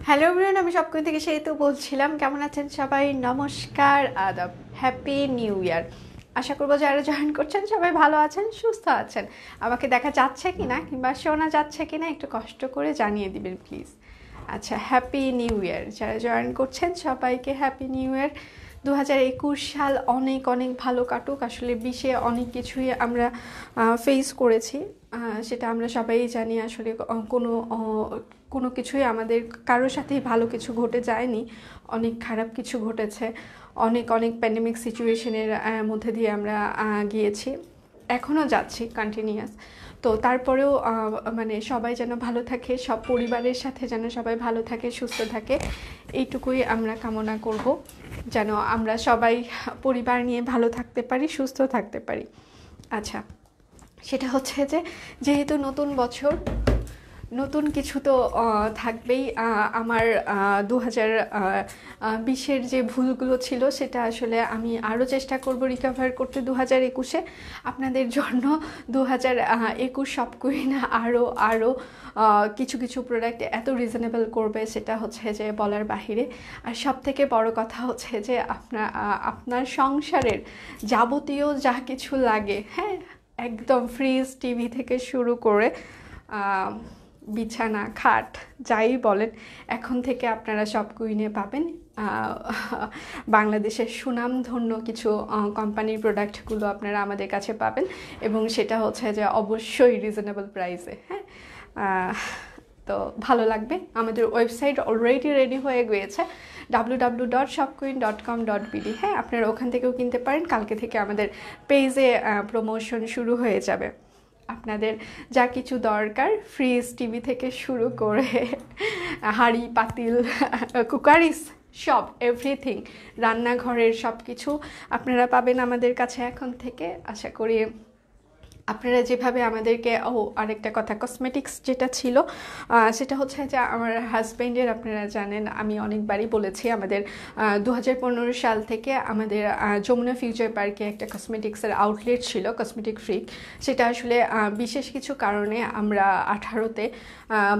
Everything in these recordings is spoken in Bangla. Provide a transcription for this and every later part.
হ্যালো এভরিওয়ান, আমি সবকই থেকে সেই তো বলছিলাম। কেমন আছেন সবাই? নমস্কার, আদাব, হ্যাপি নিউ ইয়ার। আশা করবো যারা জয়েন করছেন সবাই ভালো আছেন, সুস্থ আছেন। আমাকে দেখা যাচ্ছে কি না কিংবা শোনা যাচ্ছে কি না একটু কষ্ট করে জানিয়ে দিবেন প্লিজ। আচ্ছা, হ্যাপি নিউ ইয়ার। যারা জয়েন করছেন সবাইকে হ্যাপি নিউ ইয়ার। 2021 সাল অনেক অনেক ভালো কাটুক। আসলে বিশে অনেক কিছুই আমরা ফেস করেছি, সেটা আমরা সবাই জানি। আসলে কোনো কিছুই আমাদের কারোর সাথেই ভালো কিছু ঘটে যায়নি, অনেক খারাপ কিছু ঘটেছে। অনেক অনেক প্যান্ডেমিক সিচুয়েশনের মধ্যে দিয়ে আমরা গিয়েছি, এখনও যাচ্ছি কন্টিনিউয়াস। তো তারপরেও মানে সবাই যেন ভালো থাকে, সব পরিবারের সাথে যেন সবাই ভালো থাকে, সুস্থ থাকে, এইটুকুই আমরা কামনা করব। যেন আমরা সবাই পরিবার নিয়ে ভালো থাকতে পারি, সুস্থ থাকতে পারি। আচ্ছা, সেটা হচ্ছে যে যেহেতু নতুন বছর, নতুন কিছু তো থাকবেই। আমার 2020-এর যে ভুলগুলো ছিল সেটা আসলে আমি আরও চেষ্টা করব রিকভার করতে 2021-এ আপনাদের জন্য। 2021 সব করি না, আরও কিছু কিছু প্রোডাক্ট এত রিজনেবল করবে সেটা হচ্ছে যে বলার বাহিরে। আর সব থেকে বড় কথা হচ্ছে যে আপনার সংসারের যাবতীয় যা কিছু লাগে, হ্যাঁ, একদম ফ্রিজ, টিভি থেকে শুরু করে বিছানা, খাট, যাই বলেন, এখন থেকে আপনারা সব কুইনে পাবেন। বাংলাদেশের সুনামধন্য কিছু কোম্পানির প্রোডাক্টগুলো আপনারা আমাদের কাছে পাবেন, এবং সেটা হচ্ছে যে অবশ্যই রিজনেবল প্রাইসে। হ্যাঁ, তো ভালো লাগবে। আমাদের ওয়েবসাইট অলরেডি রেডি হয়ে গিয়েছে, www.shopqueen.com.bd। হ্যাঁ, আপনারা ওখান থেকেও কিনতে পারেন। কালকে থেকে আমাদের পেজে প্রমোশন শুরু হয়ে যাবে। আপনাদের যা কিছু দরকার, ফ্রিজ, টিভি থেকে শুরু করে হাঁড়ি, পাতিল, কুকারিস, সব এভরিথিং, রান্নাঘরের সব কিছু আপনারা পাবেন আমাদের কাছে এখন থেকে। আশা করি আপনারা যেভাবে আমাদেরকে, আরেকটা কথা, কসমেটিক্স যেটা ছিল সেটা হচ্ছে যে আমার হাজব্যান্ডের, আপনারা জানেন আমি অনেকবারই বলেছি, আমাদের 2015 সাল থেকে আমাদের যমুনা ফিউচার পার্কে একটা কসমেটিক্সের আউটলেট ছিল, কসমেটিক ফ্রিক। সেটা আসলে বিশেষ কিছু কারণে আমরা 18-তে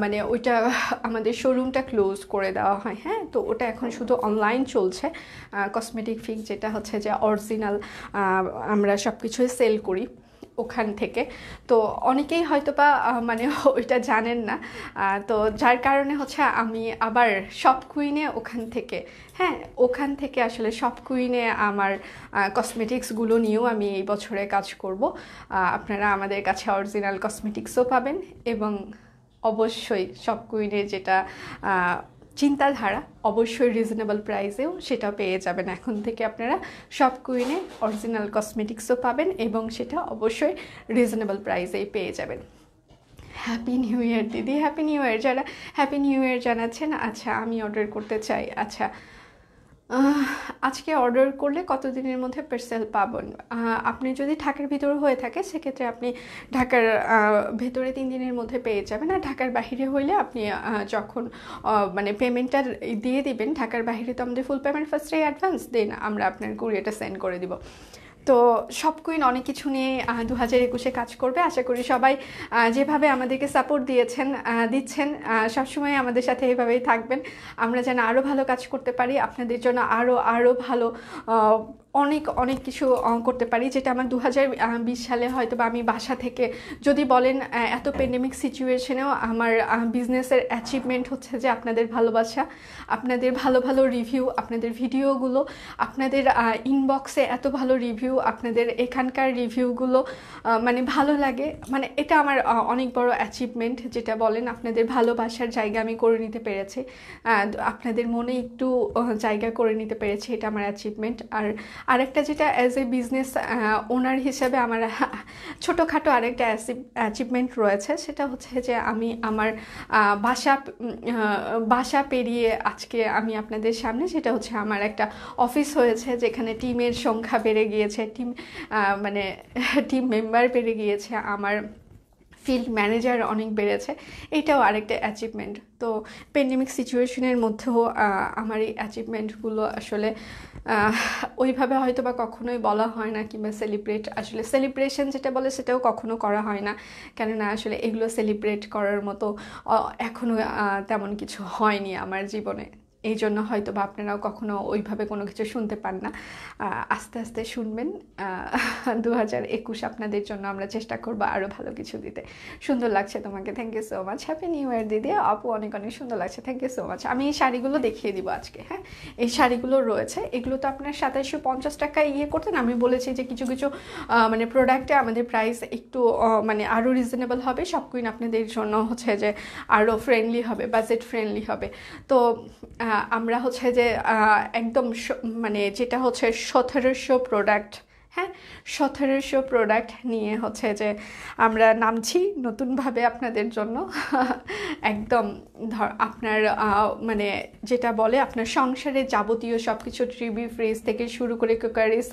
মানে ওইটা আমাদের শোরুমটা ক্লোজ করে দেওয়া হয়। হ্যাঁ, তো ওটা এখন শুধু অনলাইন চলছে। কসমেটিক ফ্রিক যেটা হচ্ছে যে অরিজিনাল, আমরা সব কিছুই সেল করি ওখান থেকে। তো অনেকেই হয়তো বা মানে ওইটা জানেন না। তো যার কারণে হচ্ছে আমি আবার শপ কুইনে ওখান থেকে, হ্যাঁ, ওখান থেকে আসলে শপ কুইনে আমার কসমেটিক্সগুলো নিয়েও আমি এই বছরে কাজ করব। আপনারা আমাদের কাছে অরিজিনাল কসমেটিক্সও পাবেন, এবং অবশ্যই শপ কুইনের যেটা চিন্তাধারা, অবশ্যই রিজনেবল প্রাইসেও সেটা পেয়ে যাবেন। এখন থেকে আপনারা সব কুইনে অরিজিনাল কসমেটিক্সও পাবেন, এবং সেটা অবশ্যই রিজনেবল প্রাইসেই পেয়ে যাবেন। হ্যাপি নিউ ইয়ার দিদি, হ্যাপি নিউ ইয়ার। যারা হ্যাপি নিউ ইয়ার জানাচ্ছেন, আচ্ছা আমি অর্ডার করতে চাই। আচ্ছা, আজকে অর্ডার করলে কতদিনের মধ্যে পার্সেল পাবেন? আপনি যদি ঢাকার ভিতরে হয়ে থাকে সেক্ষেত্রে আপনি ঢাকার ভেতরে 3 দিনের মধ্যে পেয়ে যাবেন। আর ঢাকার বাহিরে হইলে আপনি যখন মানে পেমেন্টটা দিয়ে দিবেন, ঢাকার বাহিরে তো আমাদের ফুল পেমেন্ট ফার্স্টে অ্যাডভান্স, দেন আমরা আপনার কুরিয়ারটা সেন্ড করে দিব। তো সব কুইন অনেক কিছু নিয়ে 2021-এ কাজ করবে। আশা করি সবাই যেভাবে আমাদেরকে সাপোর্ট দিচ্ছেন, সবসময় আমাদের সাথে এইভাবেই থাকবেন। আমরা যেন আরও ভালো কাজ করতে পারি, আপনাদের জন্য আরও ভালো অনেক অনেক কিছু করতে পারি, যেটা আমার 2020 সালে হয়তো বা আমি বাসা থেকে, যদি বলেন এত প্যান্ডেমিক সিচুয়েশনেও আমার বিজনেসের অ্যাচিভমেন্ট হচ্ছে যে আপনাদের ভালোবাসা, আপনাদের ভালো ভালো রিভিউ, আপনাদের ভিডিওগুলো, আপনাদের ইনবক্সে এত ভালো রিভিউ, আপনাদের এখানকার রিভিউগুলো মানে ভালো লাগে। মানে এটা আমার অনেক বড় অ্যাচিভমেন্ট, যেটা বলেন আপনাদের ভালোবাসার জায়গা আমি করে নিতে পেরেছি, আপনাদের মনে একটু জায়গা করে নিতে পেরেছি, এটা আমার অ্যাচিভমেন্ট। আর আরেকটা যেটা অ্যাজ এ বিজনেস ওনার হিসেবে আমার ছোটোখাটো আরেকটা অ্যাচিভমেন্ট রয়েছে, সেটা হচ্ছে যে আমি আমার বাসা পেরিয়ে আজকে আমি আপনাদের সামনে, সেটা হচ্ছে আমার একটা অফিস হয়েছে, যেখানে টিমের সংখ্যা বেড়ে গিয়েছে, টিম মেম্বার বেড়ে গিয়েছে, আমার ফিল্ড ম্যানেজার অনেক বেড়েছে, এটাও আরেকটা অ্যাচিভমেন্ট। তো প্যান্ডেমিক সিচুয়েশনের মধ্যেও আমার এই অ্যাচিভমেন্টগুলো আসলে ওইভাবে হয়তো বা কখনোই বলা হয় না, কিংবা আসলে সেলিব্রেশন যেটা বলে সেটাও কখনো করা হয় না, কেননা আসলে এগুলো সেলিব্রেট করার মতো এখনও তেমন কিছু হয়নি আমার জীবনে। এই জন্য হয়তো বা আপনারাও কখনো ওইভাবে কোনো কিছু শুনতে পান না। আস্তে আস্তে শুনবেন। 2021 আপনাদের জন্য আমরা চেষ্টা করবো আরও ভালো কিছু দিতে। সুন্দর লাগছে তোমাকে, thank you so much. Happy new year দিদি। আপু অনেক অনেক সুন্দর লাগছে, থ্যাংক ইউ সো মাচ। আমি এই শাড়িগুলো দেখিয়ে দিব আজকে। হ্যাঁ, এই শাড়িগুলো রয়েছে, এগুলো তো আপনার 2750 টাকা করতেন। আমি বলেছি যে কিছু কিছু মানে প্রোডাক্টে আমাদের প্রাইস একটু মানে আরও রিজনেবল হবে, সব কুইন আপনাদের জন্য হচ্ছে যে আরও ফ্রেন্ডলি হবে, বাজেট ফ্রেন্ডলি হবে। তো আমরা হচ্ছে যে একদম মানে যেটা হচ্ছে 1700 প্রোডাক্ট, হ্যাঁ 1700 প্রোডাক্ট নিয়ে হচ্ছে যে আমরা নামছি নতুনভাবে আপনাদের জন্য। একদম আপনার মানে যেটা বলে আপনার সংসারে যাবতীয় সব কিছু, টিভি, ফ্রিজ থেকে শুরু করে কুকারিস,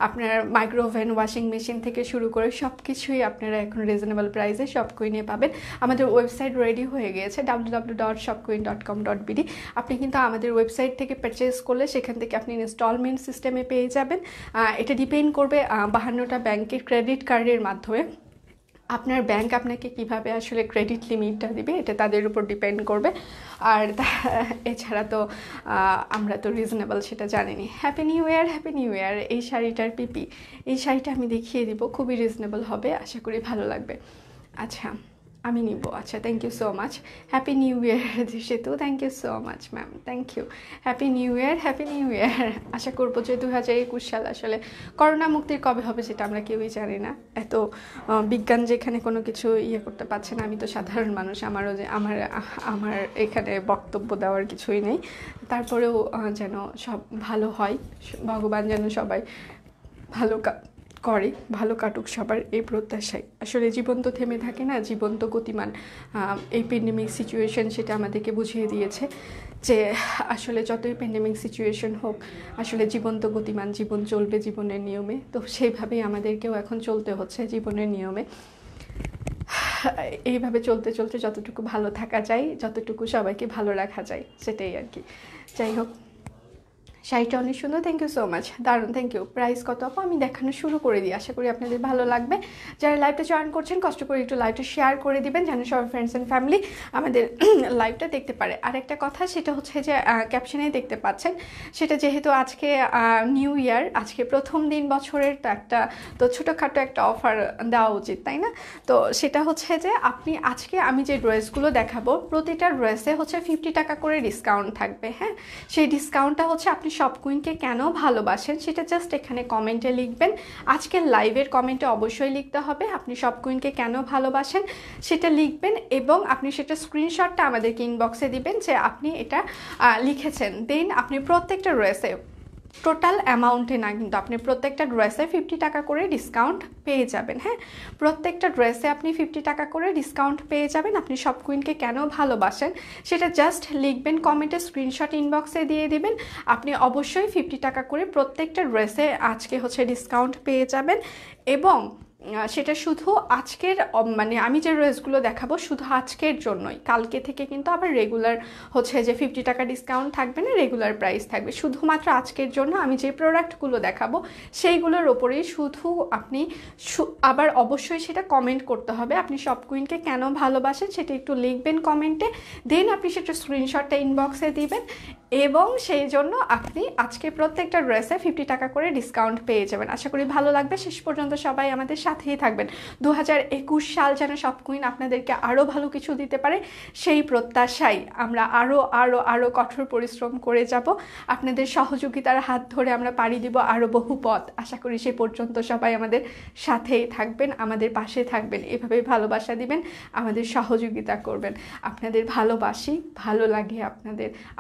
আপনার মাইক্রোওভেন, ওয়াশিং মেশিন থেকে শুরু করে সব কিছুই আপনারা এখন রিজনেবল প্রাইসে সব কুইনে পাবেন। আমাদের ওয়েবসাইট রেডি হয়ে গিয়েছে www.shopqueen.com.bd। আপনি কিন্তু আমাদের ওয়েবসাইট থেকে পারচেজ করলে সেখান থেকে আপনি ইনস্টলমেন্ট সিস্টেমে পেয়ে যাবেন। এটা ডিপেন্ড করবে 52টা ব্যাংকের ক্রেডিট কার্ডের মাধ্যমে। আপনার ব্যাংক আপনাকে কিভাবে আসলে ক্রেডিট লিমিটটা দিবে এটা তাদের উপর ডিপেন্ড করবে। আর এছাড়া তো আমরা তো রিজনেবল সেটা জানিনি। Happy new year, happy new year. এই শাড়িটার পিপি, এই শাড়িটা আমি দেখিয়ে দিব, খুবই রিজনেবল হবে, আশা করি ভালো লাগবে। আচ্ছা আমি নিব। আচ্ছা, thank you so much. Happy new year Setu, thank you so much ma'am, thank you. Happy new year, happy new year. আশা করবো যে 2021 সাল আসলে করোনা মুক্তির কবে হবে সেটা আমরা কেউই জানি না। এত বিজ্ঞান যেখানে কোনো কিছু করতে পারছে না, আমি তো সাধারণ মানুষ, আমারও যে আমার এখানে বক্তব্য দেওয়ার কিছুই নেই। তারপরেও যেন সব ভালো হয়, ভগবান যেন সবাই ভালো করে, ভালো কাটুক সবার, এই প্রত্যাশায়। আসলে জীবন তো থেমে থাকে না, জীবন তো গতিমান। এই প্যান্ডেমিক সিচুয়েশন সেটা আমাদেরকে বুঝিয়ে দিয়েছে যে আসলে যতই প্যান্ডেমিক সিচুয়েশন হোক, আসলে জীবন তো গতিমান, জীবন চলবে জীবনের নিয়মে। তো সেইভাবেই আমাদেরকেও এখন চলতে হচ্ছে জীবনের নিয়মে। এইভাবে চলতে চলতে যতটুকু ভালো থাকা যায়, যতটুকু সবাইকে ভালো রাখা যায়, সেটাই আর কি। যাই হোক, শাড়িটা অনেক সুন্দর, থ্যাংক ইউ সো মাচ, দারুণ, থ্যাংক ইউ। প্রাইস কত আপু? আমি দেখানো শুরু করে দিই, আশা করি আপনাদের ভালো লাগবে। যারা লাইভটা জয়েন করছেন কষ্ট করে একটু লাইভটা শেয়ার করে দিবেন, যেন সব ফ্রেন্ডস অ্যান্ড ফ্যামিলি আমাদের লাইভটা দেখতে পারে। আর একটা কথা, সেটা হচ্ছে যে ক্যাপশনেই দেখতে পাচ্ছেন, সেটা যেহেতু আজকে নিউ ইয়ার, আজকে প্রথম দিন বছরের, তো একটা তো ছোটোখাটো একটা অফার দেওয়া উচিত, তাই না? তো সেটা হচ্ছে যে আপনি আজকে আমি যে ড্রেসগুলো দেখাবো, প্রতিটা ড্রেসে হচ্ছে 50 টাকা করে ডিসকাউন্ট থাকবে। হ্যাঁ, সেই ডিসকাউন্টটা হচ্ছে আপনি সব কুইনকে কেন ভালোবাসেন সেটা জাস্ট এখানে কমেন্টে লিখবেন। আজকের লাইভের কমেন্টে অবশ্যই লিখতে হবে আপনি সব কুইনকে কেন ভালোবাসেন, সেটা লিখবেন, এবং আপনি সেটা স্ক্রিনশটটা আমাদেরকে ইনবক্সে দিবেন যে আপনি এটা লিখেছেন। দেন আপনি প্রত্যেকটা ড্রেসে, টোটাল অ্যামাউন্টে না কিন্তু, আপনি প্রত্যেকটা ড্রেসে 50 টাকা করে ডিসকাউন্ট পেয়ে যাবেন। হ্যাঁ, প্রত্যেকটা ড্রেসে আপনি 50 টাকা করে ডিসকাউন্ট পেয়ে যাবেন। আপনি সব কুইনকে কেন ভালোবাসেন সেটা জাস্ট লিখবেন কমেন্টে, স্ক্রিনশট ইনবক্সে দিয়ে দিবেন। আপনি অবশ্যই 50 টাকা করে প্রত্যেকটা ড্রেসে আজকে হচ্ছে ডিসকাউন্ট পেয়ে যাবেন। এবং সেটা শুধু আজকের, মানে আমি যে ড্রেসগুলো দেখাবো শুধু আজকের জন্যই, কালকে থেকে কিন্তু আবার রেগুলার হচ্ছে যে 50 টাকা ডিসকাউন্ট থাকবে না, রেগুলার প্রাইস থাকবে। শুধুমাত্র আজকের জন্য আমি যে প্রোডাক্টগুলো দেখাবো সেইগুলোর ওপরেই শুধু আপনি আবার অবশ্যই সেটা কমেন্ট করতে হবে আপনি সব কুইনকে কেন ভালোবাসেন, সেটা একটু লিখবেন কমেন্টে। দেন আপনি সেটা স্ক্রিনশটটা ইনবক্সে দিবেন, এবং সেই জন্য আপনি আজকে প্রত্যেকটা ড্রেসে 50 টাকা করে ডিসকাউন্ট পেয়ে যাবেন। আশা করি ভালো লাগবে। শেষ পর্যন্ত সবাই আমাদের সাথেই থাকবেন। 2021 সাল যেন সব কুইন আপনাদেরকে আরও ভালো কিছু দিতে পারে, সেই প্রত্যাশাই আমরা আরও আরও আরও কঠোর পরিশ্রম করে যাব। আপনাদের সহযোগিতার হাত ধরে আমরা পাড়ি দিব আরও বহু পথ। আশা করি সে পর্যন্ত সবাই আমাদের সাথেই থাকবেন, আমাদের পাশে থাকবেন, এভাবেই ভালোবাসা দিবেন, আমাদের সহযোগিতা করবেন। আপনাদের ভালোবাসি, ভালো লাগে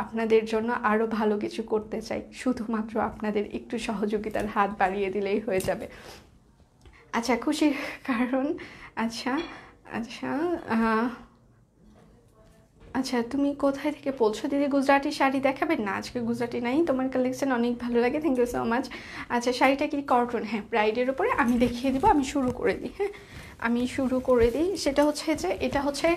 আপনাদের জন্য আরও ভালো কিছু করতে চাই, শুধুমাত্র আপনাদের একটু সহযোগিতার হাত বাড়িয়ে দিলেই হয়ে যাবে। আচ্ছা, খুশির কারণ, আচ্ছা আচ্ছা আচ্ছা তুমি কোথায় থেকে বলছো দিদি? গুজরাটি শাড়ি দেখাবেন না? আজকে গুজরাটি নাই, তোমার কালেকশন অনেক ভালো লাগে, থ্যাংক ইউ সো মাচ। আচ্ছা, শাড়িটা কি কটন? হ্যাঁ, ব্রাইডের উপরে আমি দেখিয়ে দিব, আমি শুরু করে দিই। হ্যাঁ, আমি শুরু করে দিই। সেটা হচ্ছে যে এটা হচ্ছে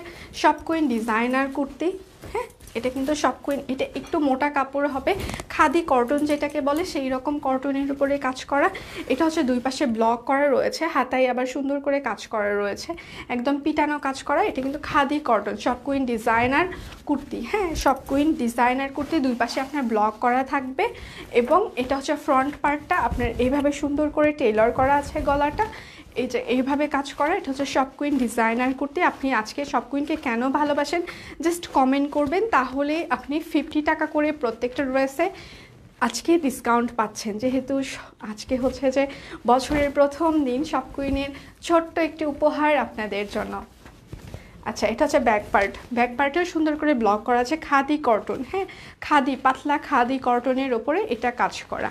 শপ কুইন ডিজাইনার কুর্তি। হ্যাঁ, এটা কিন্তু শপ কুইন, এটা একটু মোটা কাপড় হবে, খাদি কটন যেটাকে বলে সেই রকম কটনের উপরে কাজ করা। এটা হচ্ছে দুই পাশে ব্লক করা রয়েছে, হাতায় আবার সুন্দর করে কাজ করা রয়েছে, একদম পিটানো কাজ করা। এটা কিন্তু khadi cotton shop queen designer kurti. হ্যাঁ, শপ কুইন ডিজাইনার কুর্তি, দুই পাশে আপনার ব্লক করা থাকবে এবং এটা হচ্ছে ফ্রন্ট পার্টটা আপনার এইভাবে সুন্দর করে টেইলর করা আছে, গলাটা এই যে এইভাবে কাজ করা। এটা হচ্ছে শপ কুইন ডিজাইনার কুর্তি। আপনি আজকে শপ কুইনকে কেন ভালোবাসেন জাস্ট কমেন্ট করবেন, তাহলে আপনি 50 টাকা করে প্রত্যেকটা ড্রেসে আজকে ডিসকাউন্ট পাচ্ছেন। যেহেতু আজকে হচ্ছে যে বছরের প্রথম দিন, শপ কুইনের ছোট্ট একটি উপহার আপনাদের জন্য। আচ্ছা, এটা হচ্ছে ব্যাক পার্ট। ব্যাক পার্টেও সুন্দর করে ব্লক করা আছে, খাদি কটন। হ্যাঁ, খাদি, পাতলা খাদি কটনের ওপরে এটা কাজ করা।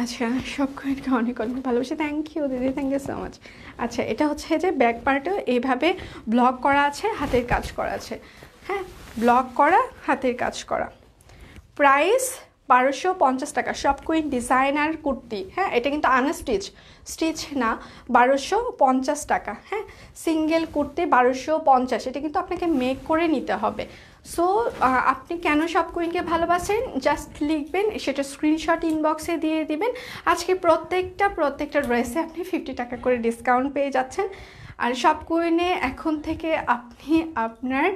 আচ্ছা, সব কয়েকটা অনেক অনেক ভালোবাসি, থ্যাংক ইউ দিদি, থ্যাংক ইউ সো মাচ। আচ্ছা, এটা হচ্ছে যে ব্যাক পার্টেও এইভাবে ব্লক করা আছে, হাতের কাজ করা আছে। হ্যাঁ, ব্লক করা, হাতের কাজ করা। প্রাইস 1250 টাকা, শপ কুইন ডিজাইনার কুর্তি। হ্যাঁ, এটা কিন্তু আনস্টিচ, স্টিচ না, 1250 টাকা। হ্যাঁ, সিঙ্গেল কুর্তি 1250, এটা কিন্তু আপনাকে মেক করে নিতে হবে। সো আপনি কেন শপ কুইনকে ভালোবাসেন জাস্ট লিখবেন, সেটা স্ক্রিনশট ইনবক্সে দিয়ে দিবেন। আজকে প্রত্যেকটা ড্রেসে আপনি 50 টাকা করে ডিসকাউন্ট পেয়ে যাচ্ছেন। আর শপ কুইনে এখন থেকে আপনি আপনার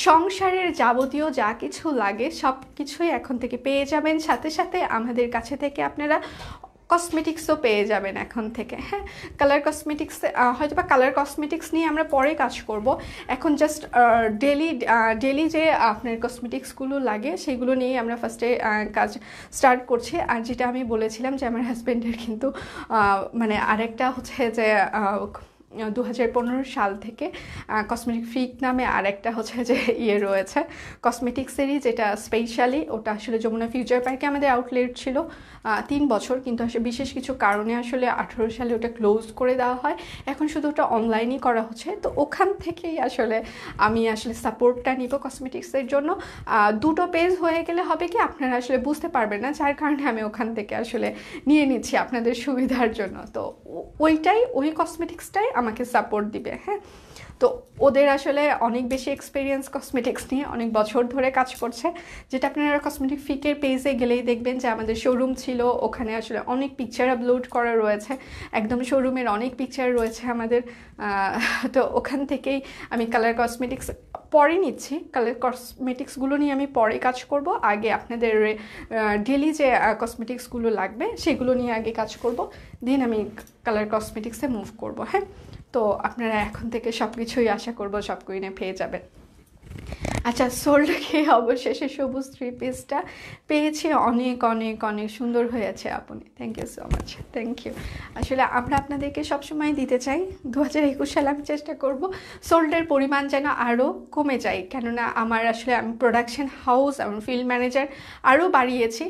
সংসারের যাবতীয় যা কিছু লাগে সব কিছুই এখন থেকে পেয়ে যাবেন। সাথে সাথে আমাদের কাছে থেকে আপনারা কসমেটিক্সও পেয়ে যাবেন এখন থেকে। হ্যাঁ, কালার কসমেটিক্স, হয়তো বা কালার কসমেটিক্স নিয়ে আমরা পরে কাজ করব। এখন জাস্ট ডেলি যে আপনার কসমেটিক্সগুলো লাগে সেগুলো নিয়ে আমরা ফার্স্টে কাজ স্টার্ট করছি। আর যেটা আমি বলেছিলাম যে আমার হাজব্যান্ডের কিন্তু মানে আরেকটা হচ্ছে যে 2015 সাল থেকে কসমেটিক ফ্রিক নামে আরেকটা হচ্ছে যে রয়েছে কসমেটিক্সেরই, যেটা স্পেশালি ওটা আসলে যমুনা ফিউচার পার্কে আমাদের আউটলেট ছিল 3 বছর, কিন্তু আসলে বিশেষ কিছু কারণে আসলে 18 সালে ওটা ক্লোজ করে দেওয়া হয়। এখন শুধু ওটা অনলাইনই করা হচ্ছে। তো ওখান থেকেই আসলে আমি আসলে সাপোর্টটা নিব কসমেটিক্সের জন্য। দুটো পেজ হয়ে গেলে হবে কি আপনারা আসলে বুঝতে পারবেন না, যার কারণে আমি ওখান থেকে আসলে নিয়ে নিচ্ছি আপনাদের সুবিধার জন্য। তো ওই কসমেটিক্সটাই আমাকে সাপোর্ট দিবে। হ্যাঁ, তো ওদের আসলে অনেক বেশি এক্সপিরিয়েন্স কসমেটিক্স নিয়ে, অনেক বছর ধরে কাজ করছে। যেটা আপনারা কসমেটিক ফিকের পেজে গেলেই দেখবেন যে আমাদের শোরুম ছিল, ওখানে আসলে অনেক পিকচার আপলোড করা রয়েছে, একদম শোরুমের অনেক পিকচার রয়েছে আমাদের। তো ওখান থেকেই আমি কালার কসমেটিক্স পরে নিচ্ছি, কালার কসমেটিক্সগুলো নিয়ে আমি পরে কাজ করব। আগে আপনাদের ডেলি যে কসমেটিক্সগুলো লাগবে সেগুলো নিয়ে আগে কাজ করব, দেন আমি কালার কসমেটিক্সে মুভ করব। হ্যাঁ, তো আপনারা এখন থেকে সব কিছুই আশা করবো শপ কুইনে পেয়ে যাবেন। আচ্ছা, সোল্ডকে অবশেষে সবুজ 3 পিসটা পেয়েছি, অনেক অনেক অনেক সুন্দর হয়েছে আপনি, thank you so much, thank you. আসলে আমরা আপনাদেরকে সবসময় দিতে চাই। 2021 সালে আমি চেষ্টা করব সোল্ডের পরিমাণ যেন আরও কমে যায়, কেননা আমার আসলে আমি প্রোডাকশন হাউস এবং ফিল্ড ম্যানেজার আরও বাড়িয়েছি।